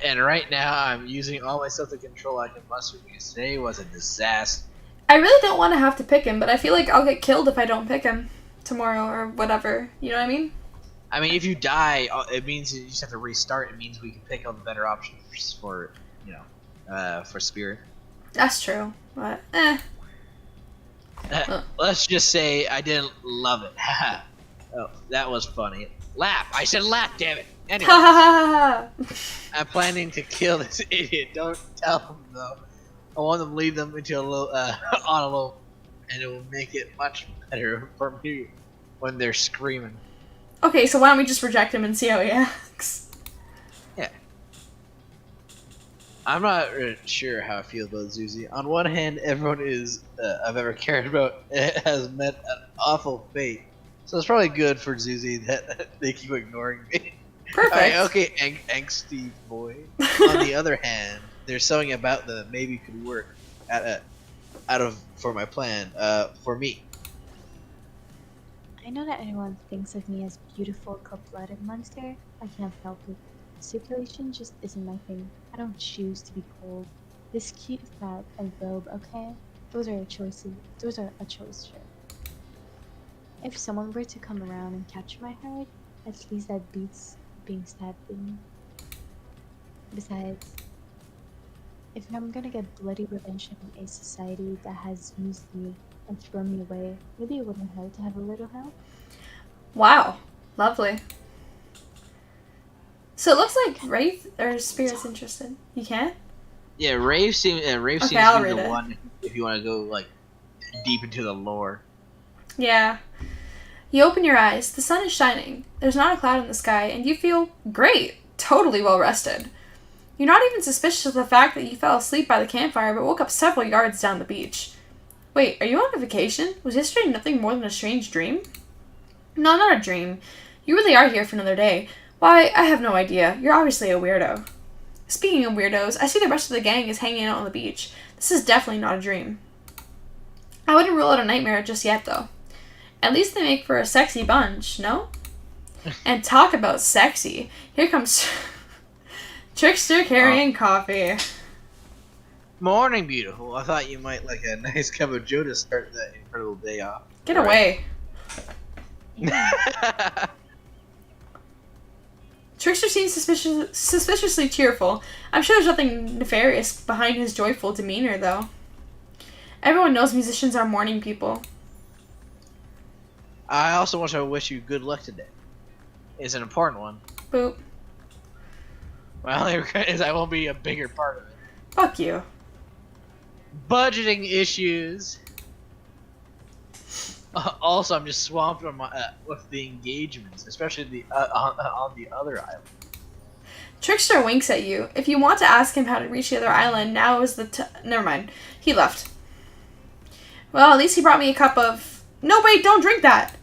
And right now, I'm using all my self-control I can muster because today was a disaster. I really don't want to have to pick him, but I feel like I'll get killed if I don't pick him tomorrow or whatever. You know what I mean? I mean, if you die, it means you just have to restart. It means we can pick all the better options for, you know, for Spirit. That's true. But, Let's just say I didn't love it. Oh, that was funny. Laugh! I said laugh, damn it! Anyway, I'm planning to kill this idiot. Don't tell him though. I want them to lead them into a little, on a little, and it will make it much better for me when they're screaming. Okay, so why don't we just reject him and see how he acts? Yeah. I'm not sure how I feel about Zuzi. On one hand, everyone I've ever cared about has met an awful fate. So it's probably good for Zuzi that they keep ignoring me. Perfect. Alright, okay, angsty boy. On the other hand, there's something about that maybe could work for my plan, for me. I know that everyone thinks of me as beautiful, cold-blooded monster. I can't help it. Circulation just isn't my thing. I don't choose to be cold. This cute fat and robe, okay? Those are a choice, sure. If someone were to come around and capture my heart, at least that beats being stabbed in. Besides, if I'm gonna get bloody revenge on a society that has used me and thrown me away, maybe it wouldn't hurt to have a little help. Wow. Lovely. So it looks like Wraith or Spirit's interested. You can't? Yeah, Rave seems I'll to be read the it. one if you want to go like deep into the lore. Yeah. You open your eyes. The sun is shining. There's not a cloud in the sky, and you feel great. Totally well rested. You're not even suspicious of the fact that you fell asleep by the campfire but woke up several yards down the beach. Wait, are you on a vacation? Was yesterday nothing more than a strange dream? No, not a dream. You really are here for another day. Why, I have no idea. You're obviously a weirdo. Speaking of weirdos, I see the rest of the gang is hanging out on the beach. This is definitely not a dream. I wouldn't rule out a nightmare just yet, though. At least they make for a sexy bunch, no? And talk about sexy. Here comes Trickster carrying coffee. Morning, beautiful. I thought you might like a nice cup of Joe to start that incredible day off. Get away. Trickster seems suspiciously cheerful. I'm sure there's nothing nefarious behind his joyful demeanor, though. Everyone knows musicians are morning people. I also want to wish you good luck today. It's an important one. Boop. My only regret is I won't be a bigger part of it. Fuck you. Budgeting issues. Also, I'm just swamped on with the engagements, especially on the other island. Trickster winks at you. If you want to ask him how to reach the other island, now is the never mind. He left. Well, at least he brought me a cup of... No, wait, don't drink that!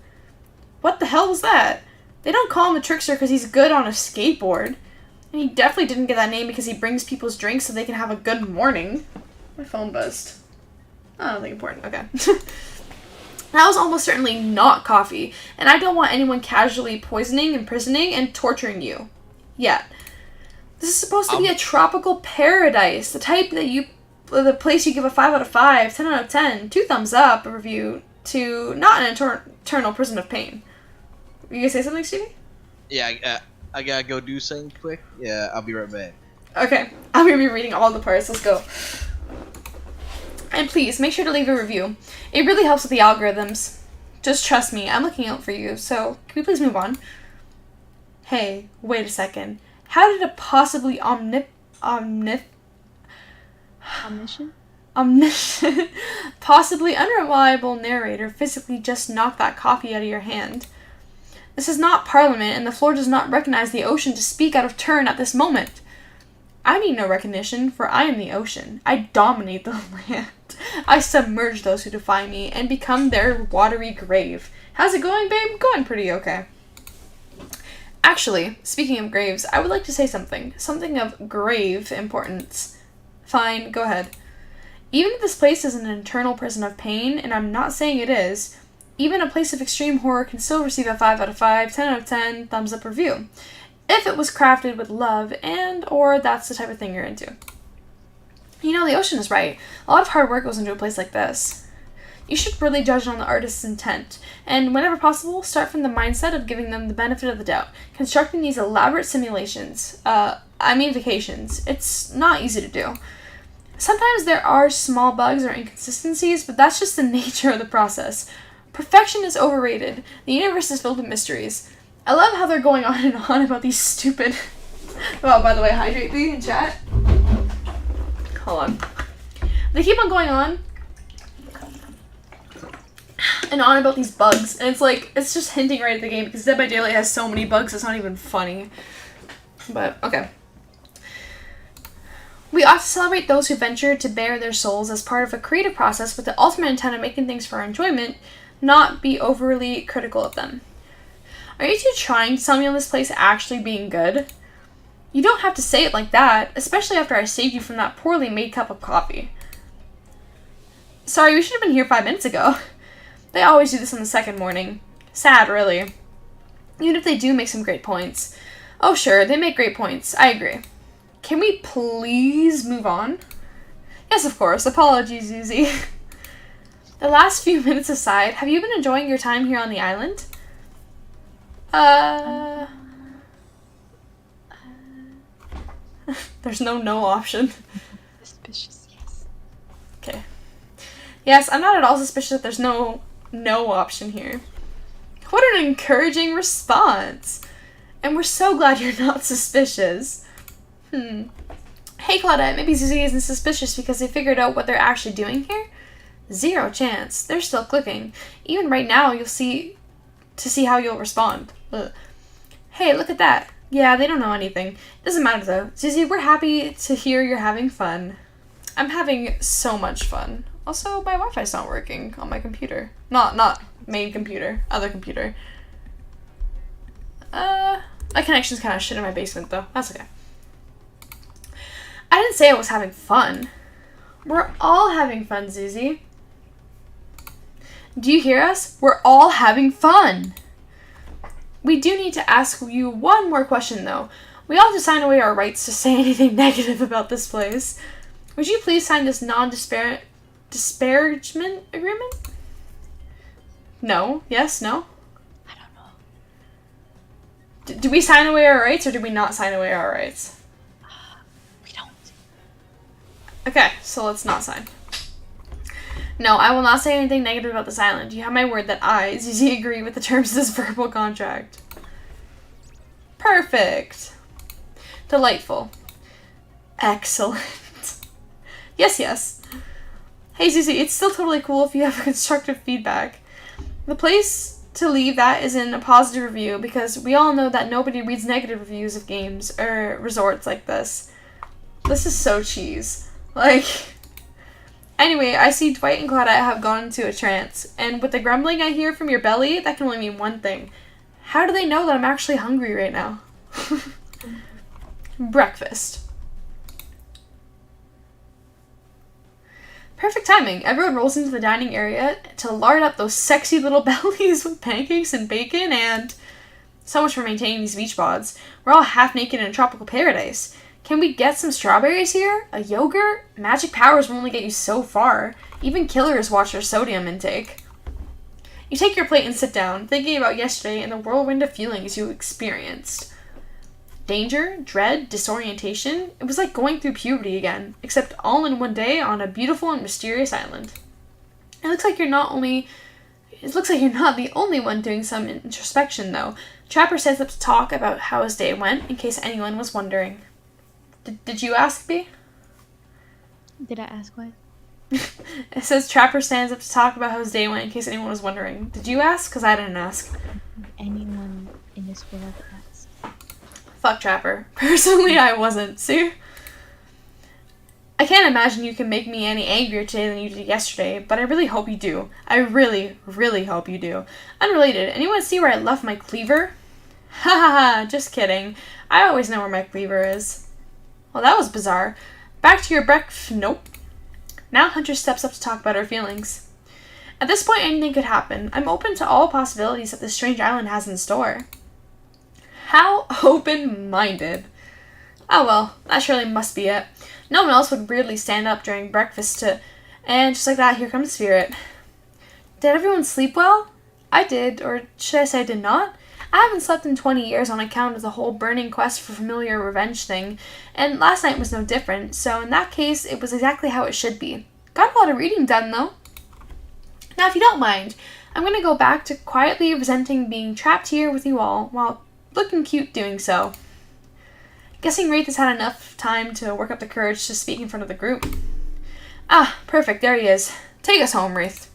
What the hell was that? They don't call him the Trickster because he's good on a skateboard. And he definitely didn't get that name because he brings people's drinks so they can have a good morning. My phone buzzed. Oh, nothing important. Okay. That was almost certainly not coffee, and I don't want anyone casually poisoning, imprisoning, and torturing you. Yet. This is supposed to be a tropical paradise, the type that the place you give a 5 out of 5, 10 out of 10, 2 thumbs up a review to not an eternal prison of pain. Were you gonna say something, Stevie? Yeah, I gotta go do something quick. Yeah, I'll be right back. Okay, I'm gonna be reading all the parts. Let's go. And please, make sure to leave a review. It really helps with the algorithms. Just trust me, I'm looking out for you, so can we please move on? Hey, wait a second. How did a possibly omniscient, possibly unreliable narrator physically just knock that coffee out of your hand? This is not Parliament, and the floor does not recognize the ocean to speak out of turn at this moment. I need no recognition, for I am the ocean. I dominate the land. I submerge those who defy me and become their watery grave. How's it going, babe? Going pretty okay. Actually, speaking of graves, I would like to say something. Something of grave importance. Fine, go ahead. Even if this place is an internal prison of pain, and I'm not saying it is, even a place of extreme horror can still receive a 5 out of 5, 10 out of 10, thumbs up review. If it was crafted with love or that's the type of thing you're into. You know, the ocean is right. A lot of hard work goes into a place like this. You should really judge on the artist's intent, and whenever possible, start from the mindset of giving them the benefit of the doubt. Constructing these elaborate simulations, vacations, it's not easy to do. Sometimes there are small bugs or inconsistencies, but that's just the nature of the process. Perfection is overrated. The universe is filled with mysteries. I love how they're going on and on about these stupid... Oh, by the way, hydrate me in chat. Hold on. They keep on going on and on about these bugs, and it's just hinting right at the game, because Dead by Daylight has so many bugs, it's not even funny. But, okay. We ought to celebrate those who venture to bare their souls as part of a creative process with the ultimate intent of making things for our enjoyment, not be overly critical of them. Are you two trying to tell me on this place actually being good? You don't have to say it like that, especially after I saved you from that poorly made cup of coffee. Sorry, we should have been here 5 minutes ago. They always do this on the second morning. Sad, really. Even if they do make some great points. Oh, sure, they make great points. I agree. Can we please move on? Yes, of course. Apologies, Zuzi. The last few minutes aside, have you been enjoying your time here on the island? There's no option. Suspicious, yes. Okay. Yes, I'm not at all suspicious that there's no option here. What an encouraging response. And we're so glad you're not suspicious. Hey, Claudette, maybe Zuzi isn't suspicious because they figured out what they're actually doing here? Zero chance. They're still clicking. Even right now, you'll see how you'll respond. Ugh. Hey, look at that. Yeah, they don't know anything. Doesn't matter though. Zuzi, we're happy to hear you're having fun. I'm having so much fun. Also, my Wi-Fi's not working on my computer. Not main computer. Other computer. My connection's kind of shit in my basement though. That's okay. I didn't say I was having fun. We're all having fun, Zuzi. Do you hear us? We're all having fun. We do need to ask you one more question, though. We all have to sign away our rights to say anything negative about this place. Would you please sign this non-disparagement agreement? No? Yes? No? I don't know. Do we sign away our rights, or do we not sign away our rights? We don't. Okay, so let's not sign. No, I will not say anything negative about this island. You have my word that I, Zuzi, agree with the terms of this verbal contract. Perfect. Delightful. Excellent. Yes. Hey, Zuzi, it's still totally cool if you have constructive feedback. The place to leave that is in a positive review, because we all know that nobody reads negative reviews of games or resorts like this. This is so cheese. Anyway, I see Dwight and Claudette have gone into a trance, and with the grumbling I hear from your belly, that can only mean one thing. How do they know that I'm actually hungry right now? Breakfast. Perfect timing. Everyone rolls into the dining area to lard up those sexy little bellies with pancakes and bacon, and so much for maintaining these beach bods. We're all half naked in a tropical paradise. Can we get some strawberries here? A yogurt? Magic powers will only get you so far. Even killers watch their sodium intake. You take your plate and sit down, thinking about yesterday and the whirlwind of feelings you experienced. danger, dread, disorientation. It was like going through puberty again, except all in one day on a beautiful and mysterious island. It looks like you're not the only one doing some introspection, though. Trapper stands up to talk about how his day went, in case anyone was wondering. Did you ask, B? Did I ask what? It says Trapper stands up to talk about how his day went, in case anyone was wondering. Did you ask? Because I didn't ask. Anyone in this world asked. Fuck Trapper. Personally, I wasn't. See? I can't imagine you can make me any angrier today than you did yesterday, but I really hope you do. I really, really hope you do. Unrelated, anyone see where I left my cleaver? Ha ha ha, just kidding. I always know where my cleaver is. Well, that was bizarre. Back to your nope. Now Hunter steps up to talk about her feelings. At this point, anything could happen. I'm open to all possibilities that this strange island has in store. How open-minded. Oh well, that surely must be it. No one else would weirdly stand up during breakfast and just like that, here comes Spirit. Did everyone sleep well? I did, or should I say I did not? I haven't slept in 20 years on account of the whole burning quest for familiar revenge thing, and last night was no different, so in that case, it was exactly how it should be. Got a lot of reading done, though. Now, if you don't mind, I'm going to go back to quietly resenting being trapped here with you all, while looking cute doing so. Guessing Wraith has had enough time to work up the courage to speak in front of the group. Ah, perfect, there he is. Take us home, Wraith.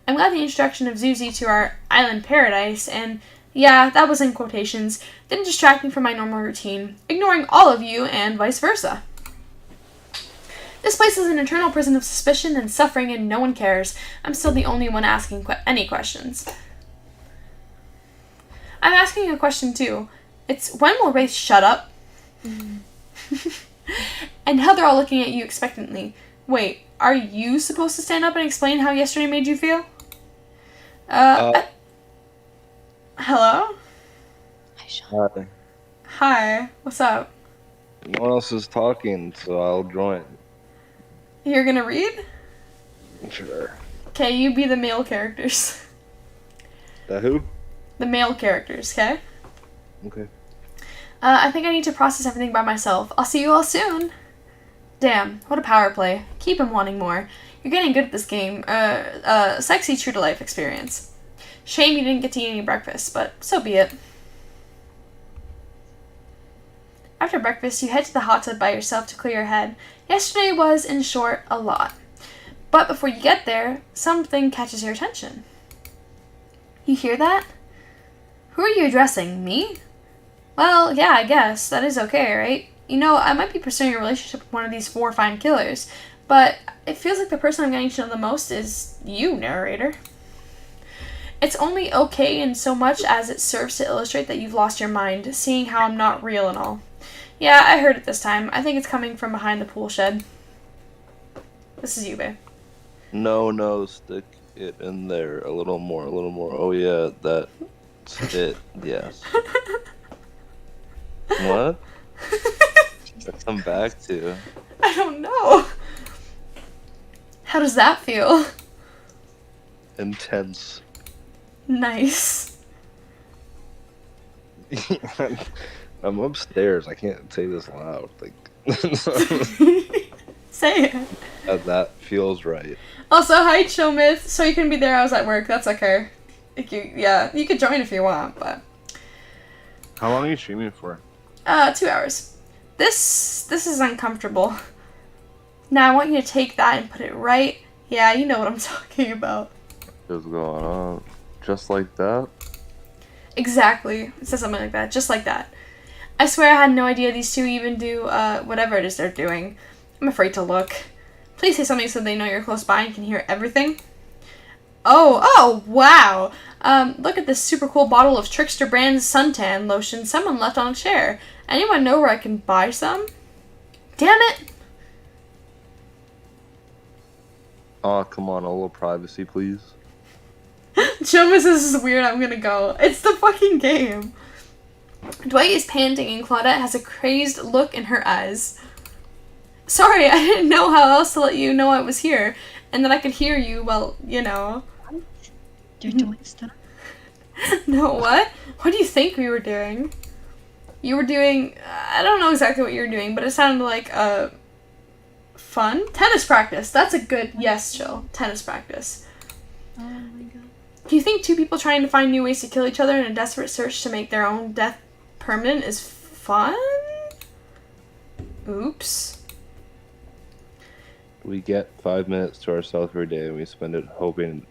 I'm glad the introduction of Zuzi to our island paradise, and yeah, that was in quotations, didn't distract me from my normal routine, ignoring all of you and vice versa. This place is an eternal prison of suspicion and suffering and no one cares. I'm still the only one asking any questions. I'm asking a question too. It's when will Wraith shut up? And now they're all looking at you expectantly. Wait, are you supposed to stand up and explain how yesterday made you feel? Hello? Hi, Sean. Hi. Hi, what's up? No one else is talking, so I'll join. You're gonna read? Sure. Okay, you be the male characters. The who? The male characters, okay? Okay. I think I need to process everything by myself. I'll see you all soon. Damn, what a power play. Keep him wanting more. You're getting good at this game. Sexy true-to-life experience. Shame you didn't get to eat any breakfast, but so be it. After breakfast, you head to the hot tub by yourself to clear your head. Yesterday was, in short, a lot. But before you get there, something catches your attention. You hear that? Who are you addressing? Me? Well, yeah, I guess. That is okay, right? You know, I might be pursuing a relationship with one of these 4 fine killers, but it feels like the person I'm getting to know the most is you, narrator. It's only okay in so much as it serves to illustrate that you've lost your mind, seeing how I'm not real and all. Yeah, I heard it this time. I think it's coming from behind the pool shed. This is you, babe. No, stick it in there a little more. Oh yeah, that's it. Yes. What? Let's come back to. I don't know. How does that feel? Intense. Nice. I'm upstairs. I can't say this loud. Like Say it. that feels right. Also, hi, Chillmith. So you couldn't be there. I was at work. That's okay. You could join if you want, but How long are you streaming for? 2 hours. This is uncomfortable. Now I want you to take that and put it right. Yeah, you know what I'm talking about. What's going on? Just like that? Exactly. It says something like that. Just like that. I swear I had no idea these two even do whatever it is they're doing. I'm afraid to look. Please say something so they know you're close by and can hear everything. Oh, wow. Look at this super cool bottle of Trickster brand's suntan lotion someone left on a chair. Anyone know where I can buy some? Damn it! Oh, come on, a little privacy, please. Jonas, this is weird. I'm gonna go. It's the fucking game. Dwight is panting and Claudette has a crazed look in her eyes. Sorry, I didn't know how else to let you know I was here, and that I could hear you, well, you know. You're doing stuff. No, what? What do you think we were doing? You were doing, I don't know exactly what you were doing, but it sounded like fun. Tennis practice. That's a good, yes, chill. Tennis practice. Oh my god. Do you think two people trying to find new ways to kill each other in a desperate search to make their own death permanent is fun? Oops. We get 5 minutes to ourselves every day, and we spend it hoping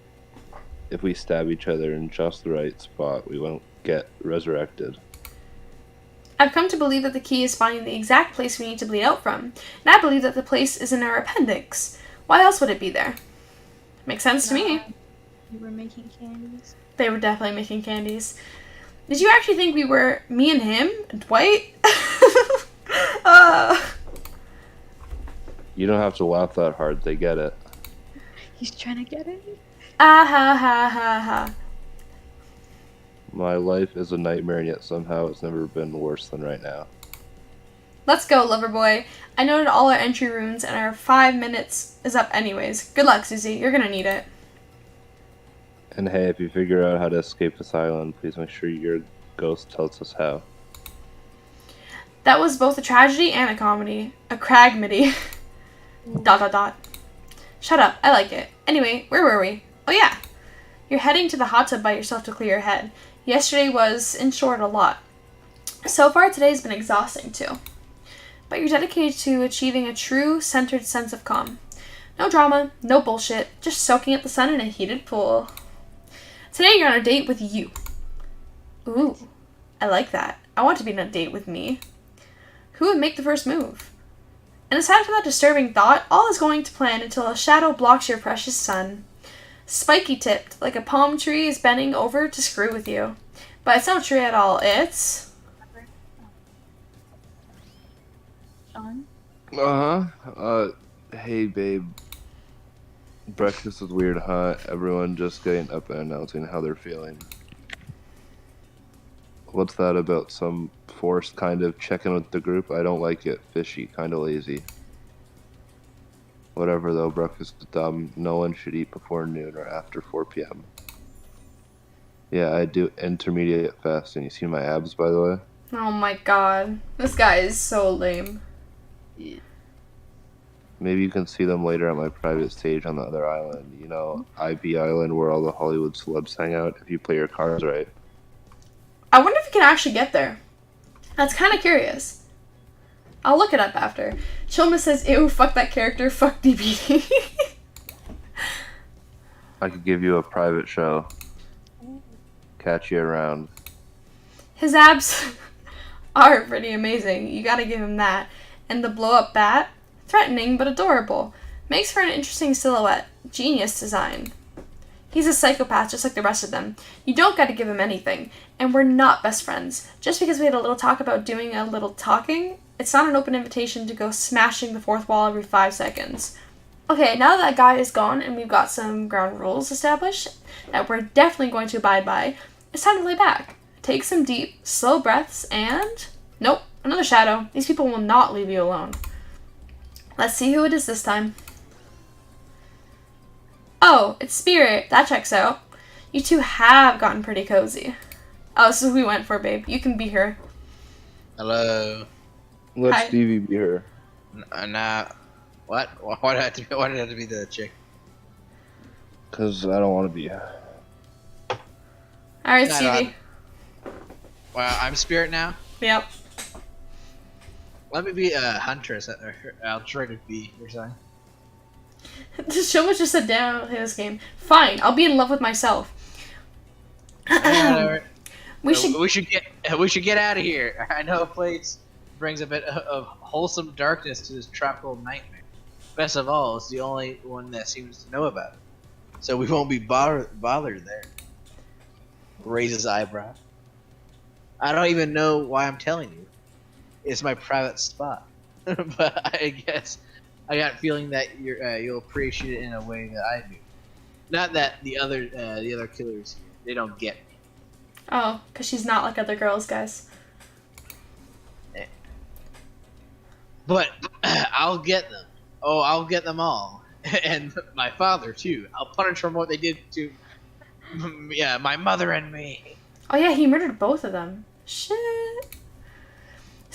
if we stab each other in just the right spot, we won't get resurrected. I've come to believe that the key is finding the exact place we need to bleed out from, and I believe that the place is in our appendix. Why else would it be there? Makes sense to me. You were making candies? They were definitely making candies. Did you actually think we were me and him? Dwight? You don't have to laugh that hard, they get it. He's trying to get it? Ah ha ha ha ha. My life is a nightmare, and yet somehow it's never been worse than right now. Let's go, lover boy. I noted all our entry runes, and our 5 minutes is up anyways. Good luck, Susie. You're gonna need it. And hey, if you figure out how to escape this island, please make sure your ghost tells us how. That was both a tragedy and a comedy. A cragmity. ... Shut up. I like it. Anyway, where were we? Oh yeah. You're heading to the hot tub by yourself to clear your head. Yesterday was, in short, a lot. So far, today's been exhausting too. But you're dedicated to achieving a true, centered sense of calm. No drama, no bullshit, just soaking up the sun in a heated pool. Today you're on a date with you. Ooh, I like that. I want to be on a date with me. Who would make the first move? And aside from that disturbing thought, all is going to plan until a shadow blocks your precious sun. Spiky tipped, like a palm tree is bending over to screw with you. But it's not true at all, it's... Sean? Hey babe. Breakfast is weird, huh? Everyone just getting up and announcing how they're feeling. What's that about? Some forced kind of check-in with the group? I don't like it. Fishy, kinda lazy. Whatever though, breakfast is dumb. No one should eat before noon or after 4 p.m. Yeah, I do intermediate fasting. You see my abs, by the way? Oh my god. This guy is so lame. Maybe you can see them later at my private stage on the other island. You know, IB Island, where all the Hollywood celebs hang out, if you play your cards right. I wonder if you can actually get there. That's kind of curious. I'll look it up after. Chilma says, ew, fuck that character, fuck DBD. I could give you a private show. Catch you around. His abs are pretty amazing. You gotta give him that. And the blow-up bat, threatening but adorable. Makes for an interesting silhouette. Genius design. He's a psychopath just like the rest of them. You don't gotta give him anything. And we're not best friends. Just because we had a little talk about doing a little talking, it's not an open invitation to go smashing the fourth wall every 5 seconds. Okay, now that guy is gone and we've got some ground rules established that we're definitely going to abide by, it's time to lay back. Take some deep, slow breaths and... Nope, another shadow. These people will not leave you alone. Let's see who it is this time. Oh, it's Spirit. That checks out. You two have gotten pretty cozy. Oh, this is who we went for, babe. You can be her. Hello. Let Hi. Stevie be her. Nah. What? Why did it have to be the chick? Because I don't want to be. Alright, No, Stevie. Well, I'm Spirit now. Yep. Let me be a huntress. I'll try to be. You're saying? Shoma just said down his game. Fine, I'll be in love with myself. Alright. We should... We should get out of here. I know a place brings a bit of wholesome darkness to this tropical nightmare. Best of all, it's the only one that seems to know about it, so we won't be bothered there. Raises eyebrow. I don't even know why I'm telling you. It's my private spot, but I guess I got a feeling that you'll appreciate it in a way that I do. Not that the other killers here, they don't get me. Oh, because she's not like other girls, guys. But I'll get them. Oh, I'll get them all. And my father, too. I'll punish them for what they did to my mother and me. Oh yeah, he murdered both of them. Shit.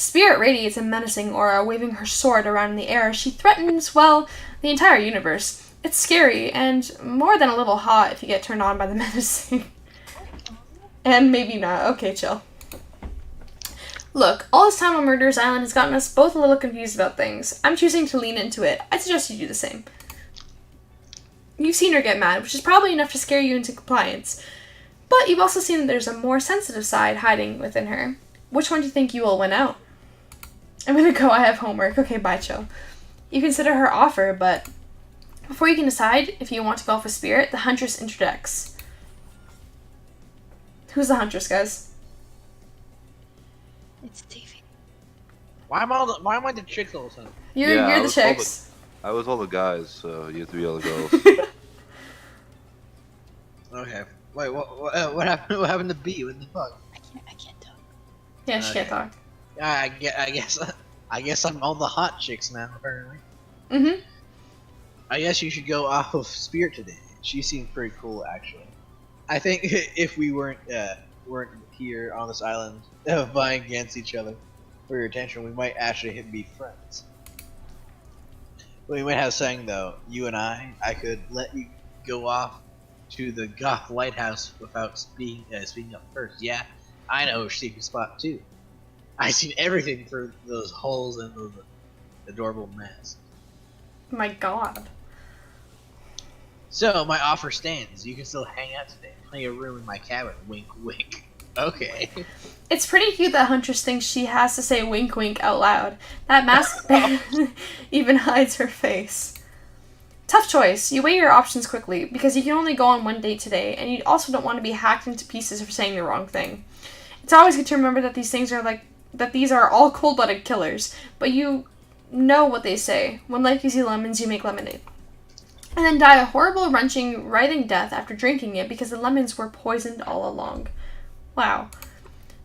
Spirit radiates a menacing aura, waving her sword around in the air. She threatens, well, the entire universe. It's scary, and more than a little hot if you get turned on by the menacing. And maybe not. Okay, chill. Look, all this time on Murderers Island has gotten us both a little confused about things. I'm choosing to lean into it. I suggest you do the same. You've seen her get mad, which is probably enough to scare you into compliance. But you've also seen that there's a more sensitive side hiding within her. Which one do you think you will win out? I'm gonna go, I have homework. Okay, bye, chill. You consider her offer, but before you can decide if you want to go off with Spirit, the Huntress interjects. Who's the Huntress, guys? It's Davey. Why am I the chicks all the time? You're the was all chicks. I was all the guys, so you have to be all the girls. Okay. Wait, what happened? What happened to B? What the fuck? I can't talk. Yeah, she can't Okay. talk. I guess I'm all the hot chicks now. Apparently. Mm-hmm. I guess you should go off of Spirit today. She seemed pretty cool, actually. I think if we weren't here on this island vying against each other for your attention, we might actually be friends. We might have saying though, you and I could let you go off to the Goth Lighthouse without speaking up first. Yeah, I know her secret spot too. I've seen everything through those holes in those adorable masks. My god. So my offer stands. You can still hang out today. Plenty of room in my cabin. Wink, wink. Okay. It's pretty cute that Huntress thinks she has to say wink wink out loud. That mask even hides her face. Tough choice. You weigh your options quickly, because you can only go on one date today, and you also don't want to be hacked into pieces for saying the wrong thing. It's always good to remember that these are all cold-blooded killers, but you know what they say. When life gives you lemons, you make lemonade. And then die a horrible, wrenching, writhing death after drinking it because the lemons were poisoned all along. Wow.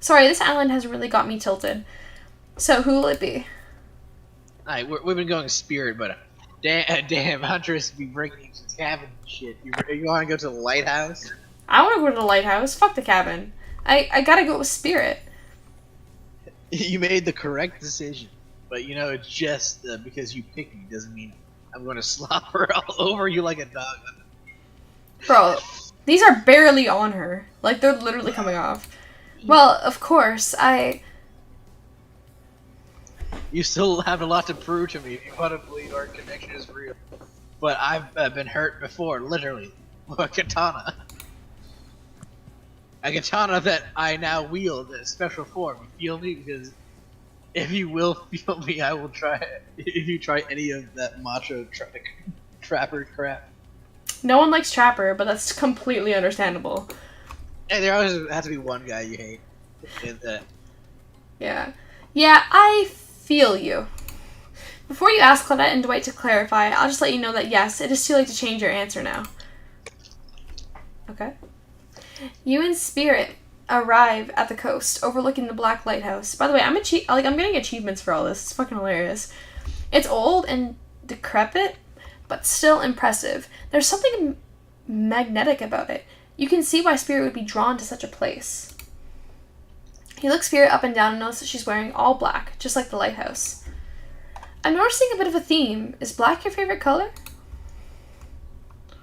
Sorry, this island has really got me tilted. So, who will it be? Alright, we've been going Spirit, but damn, Huntress be breaking into the cabin and shit. You want to go to the lighthouse? I want to go to the lighthouse. Fuck the cabin. I gotta go with Spirit. You made the correct decision, but you know, just because you picked me doesn't mean I'm going to slop her all over you like a dog. Bro, these are barely on her. Like, they're literally coming off. Well, of course, You still have a lot to prove to me if you want to believe our connection is real. But I've been hurt before, literally, with a katana. A katana that I now wield in special form. You feel me? Because if you will feel me, I will try. If you try any of that macho trapper crap. No one likes Trapper, but that's completely understandable. Hey, there always has to be one guy you hate. Yeah. Yeah, I feel you. Before you ask Claudette and Dwight to clarify, I'll just let you know that yes, it is too late to change your answer now. Okay. You and Spirit arrive at the coast, overlooking the Black Lighthouse. By the way, I'm getting achievements for all this. It's fucking hilarious. It's old and decrepit, but still impressive. There's something magnetic about it. You can see why Spirit would be drawn to such a place. He looks Spirit up and down and notices that she's wearing all black, just like the lighthouse. I'm noticing a bit of a theme. Is black your favorite color?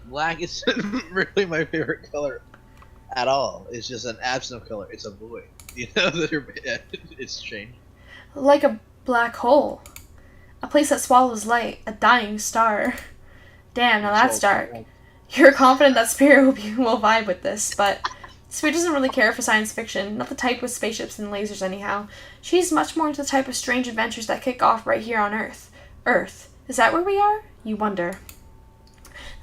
Black is really my favorite color at all. It's just an absence of color. It's a void. You know, it's changed. Like a black hole. A place that swallows light. A dying star. Damn, now that's dark. You're confident that Spirit will vibe with this, but Spirit doesn't really care for science fiction. Not the type with spaceships and lasers anyhow. She's much more into the type of strange adventures that kick off right here on Earth. Earth. Is that where we are? You wonder.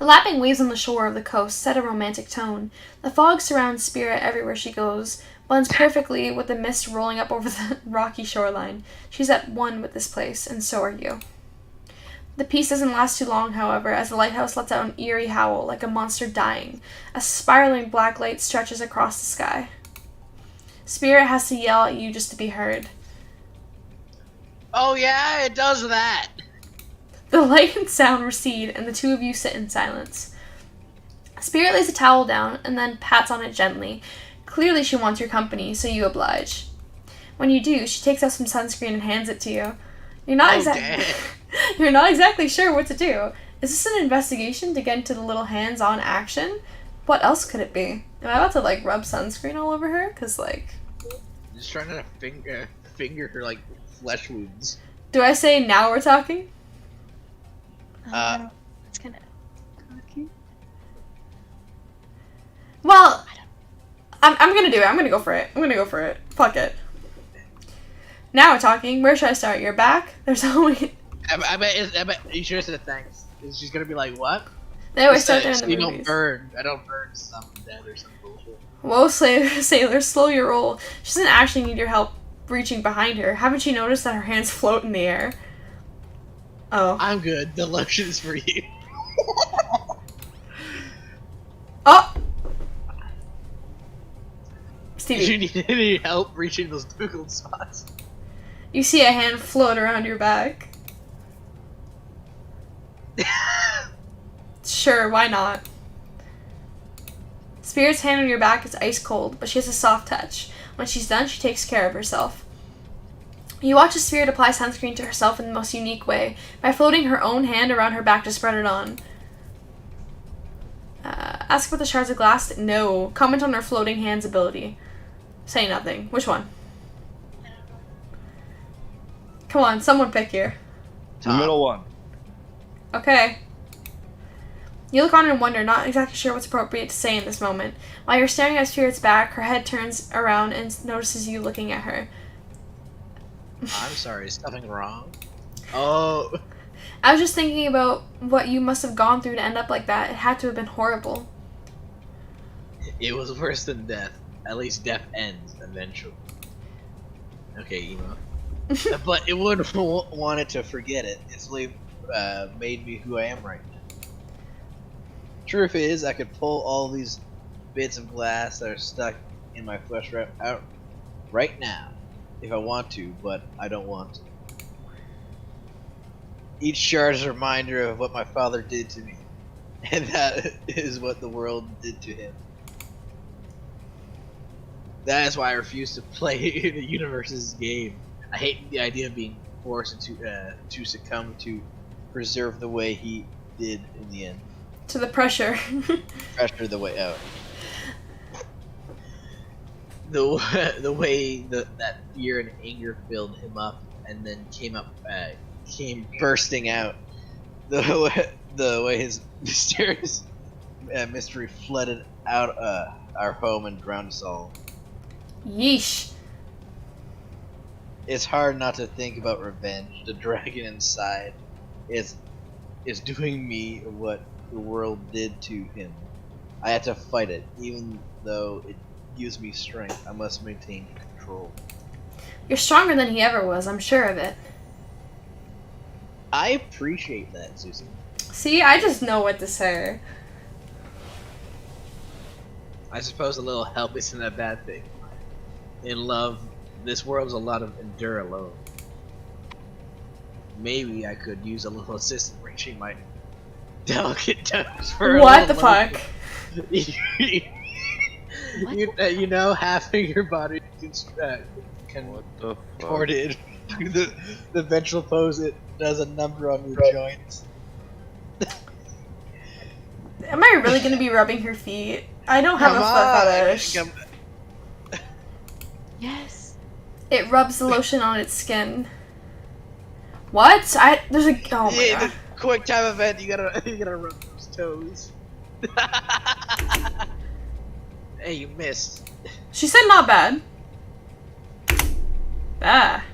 The lapping waves on the shore of the coast set a romantic tone. The fog surrounds Spirit everywhere she goes, blends perfectly with the mist rolling up over the rocky shoreline. She's at one with this place, and so are you. The peace doesn't last too long, however, as the lighthouse lets out an eerie howl, like a monster dying. A spiraling black light stretches across the sky. Spirit has to yell at you just to be heard. Oh yeah, it does that! The light and sound recede, and the two of you sit in silence. Spirit lays a towel down, and then pats on it gently. Clearly she wants your company, so you oblige. When you do, she takes out some sunscreen and hands it to you. You're not damn. You're not exactly sure what to do. Is this an investigation to get into the little hands-on action? What else could it be? Am I about to like rub sunscreen all over her? Cause like, Just trying to finger her like flesh wounds. do I say now we're talking? It's kind of cocky. Well, I'm gonna do it. I'm gonna go for it. Fuck it. Now we're talking. Where should I start? Your back? There's only. I bet you should have said thanks. She's gonna be like, what? They always start there in the You movies. don't burn. I don't burn something dead or some bullshit. Whoa, sailor, slow your roll. She doesn't actually need your help reaching behind her. Haven't you noticed that her hands float in the air? Oh. I'm good. The lotion's for you. Oh! Do Stevie, you need any help reaching those difficult spots? you see a hand float around your back. Sure, why not? Spirit's hand on your back is ice cold, but she has a soft touch. When she's done, she takes care of herself. You watch the Spirit apply sunscreen to herself in the most unique way, by floating her own hand around her back to spread it on. Ask about the shards of glass? No. Comment on her floating hands ability. Say nothing. Which one? Come on, someone pick here. The middle one. Okay. You look on in wonder, not exactly sure what's appropriate to say in this moment. While you're staring at Spirit's back, her head turns around and notices you looking at her. I'm sorry, is something wrong? Oh. I was just thinking about what you must have gone through to end up like that. It had to have been horrible. It was worse than death. At least death ends eventually. Okay, emo. But it wouldn't want it to forget it. It's really made me who I am right now. Truth is, I could pull all these bits of glass that are stuck in my flesh out right now, if I want to, but I don't want to. Each shard is a reminder of what my father did to me, and that is what the world did to him. That is why I refuse to play the universe's game. I hate the idea of being forced to succumb to preserve the way he did in the end. To the pressure. Pressure the way out. The way that fear and anger filled him up, and then came bursting out. The way his mysterious mystery flooded out our home and drowned us all. Yeesh. It's hard not to think about revenge. The dragon inside is doing me what the world did to him. I had to fight it, even though it gives me strength. I must maintain control. You're stronger than he ever was, I'm sure of it. I appreciate that, Susan. See, I just know what to say. I suppose a little help isn't a bad thing. In love, this world's a lot of endure alone. Maybe I could use a little assistance reaching my delicate toes for What the fuck? You know, having your body can What the fuck? contorted through the ventral pose, it does a number on your joints. Am I really gonna be rubbing her feet? I don't have a foot fetish. Yes. It rubs the lotion on its skin. What? There's a. Oh my Yeah, god. the quick time event, you gotta rub those toes. Hey, you missed. She said not bad. Ah.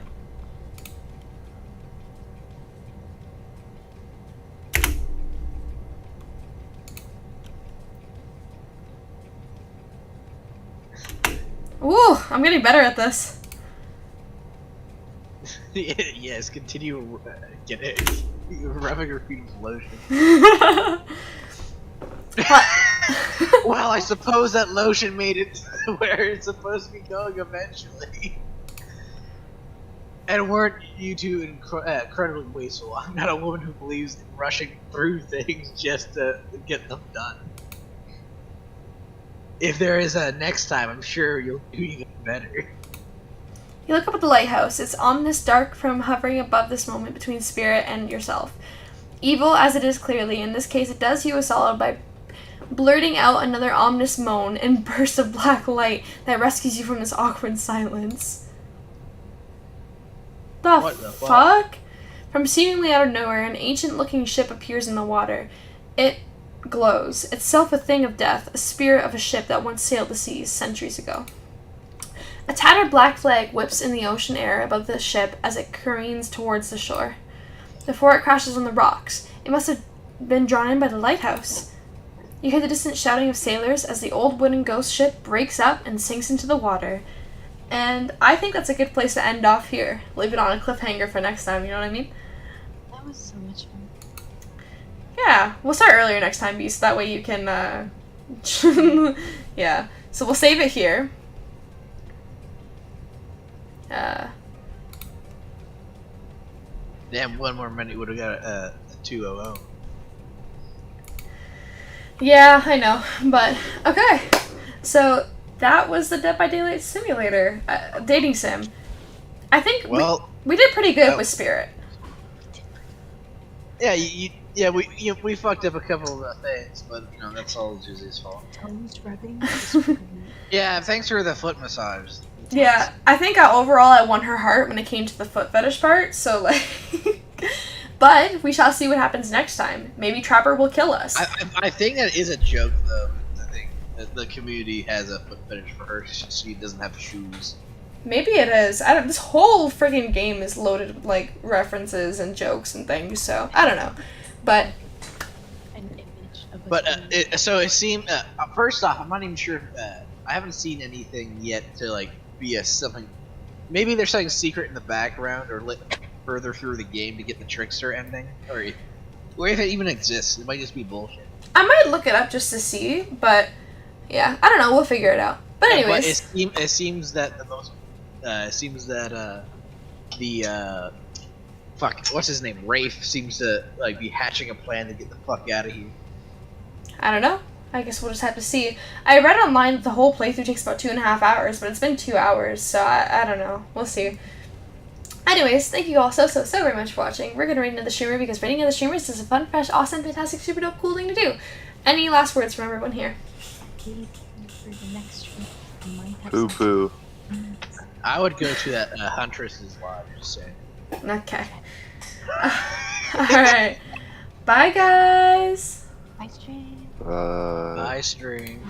Ooh, I'm getting better at this. Yes, continue rubbing your feet with lotion. Well, I suppose that lotion made it where it's supposed to be going eventually. And weren't you two incredibly wasteful? I'm not a woman who believes in rushing through things just to get them done. If there is a next time, I'm sure you'll do even better. You look up at the lighthouse. It's ominous dark from hovering above this moment between spirit and yourself. Evil as it is clearly, in this case it does you a solid by blurting out another ominous moan and burst of black light that rescues you from this awkward silence. What the Fuck? From seemingly out of nowhere, an ancient-looking ship appears in the water. It glows, itself a thing of death, a spirit of a ship that once sailed the seas centuries ago. A tattered black flag whips in the ocean air above the ship as it careens towards the shore. Before it crashes on the rocks, it must have been drawn in by the lighthouse. You hear the distant shouting of sailors as the old wooden ghost ship breaks up and sinks into the water. And I think that's a good place to end off here. Leave it on a cliffhanger for next time, you know what I mean? That was so much fun. Yeah, we'll start earlier next time, Beast. That way you can, yeah. So we'll save it here. Damn, one more minute would have got a 2-0. Yeah, I know. But, okay. So, that was the Dead by Daylight simulator. Dating sim. I think Well, we did pretty good with Spirit. yeah, we fucked up a couple of things, but you know that's all Juzzy's fault. Toes rubbing. Yeah, thanks for the foot massage. Yeah, I think overall I won her heart when it came to the foot fetish part, so like... But we shall see what happens next time. Maybe Trapper will kill us. I think that is a joke, though. I think that the community has a foot fetish for her. She doesn't have shoes. Maybe it is. I don't. This whole friggin' game is loaded with like references and jokes and things. So I don't know, but An image of a But queen. so it seemed. First off, I'm not even sure. I haven't seen anything yet to like be a something. Maybe there's something secret in the background or further through the game to get the trickster ending, or if it even exists. It might just be bullshit. I might look it up just to see. But yeah, I don't know. We'll figure it out. But anyways, But it seems that the most. It seems that the fuck, what's his name? Rafe seems to like be hatching a plan to get the fuck out of here. I don't know. I guess we'll just have to see. I read online that the whole playthrough takes about 2.5 hours, but it's been 2 hours, so I don't know. We'll see. Anyways, thank you all so very much for watching. We're gonna rate another streamer because rating other streamers is a fun, fresh, awesome, fantastic, super dope, cool thing to do. Any last words from everyone here? Please for the next stream. I might have Poo some- poo. I would go to that Huntress's lodge. Just saying. Okay. Alright. Bye, guys. Bye, stream. Bye, stream.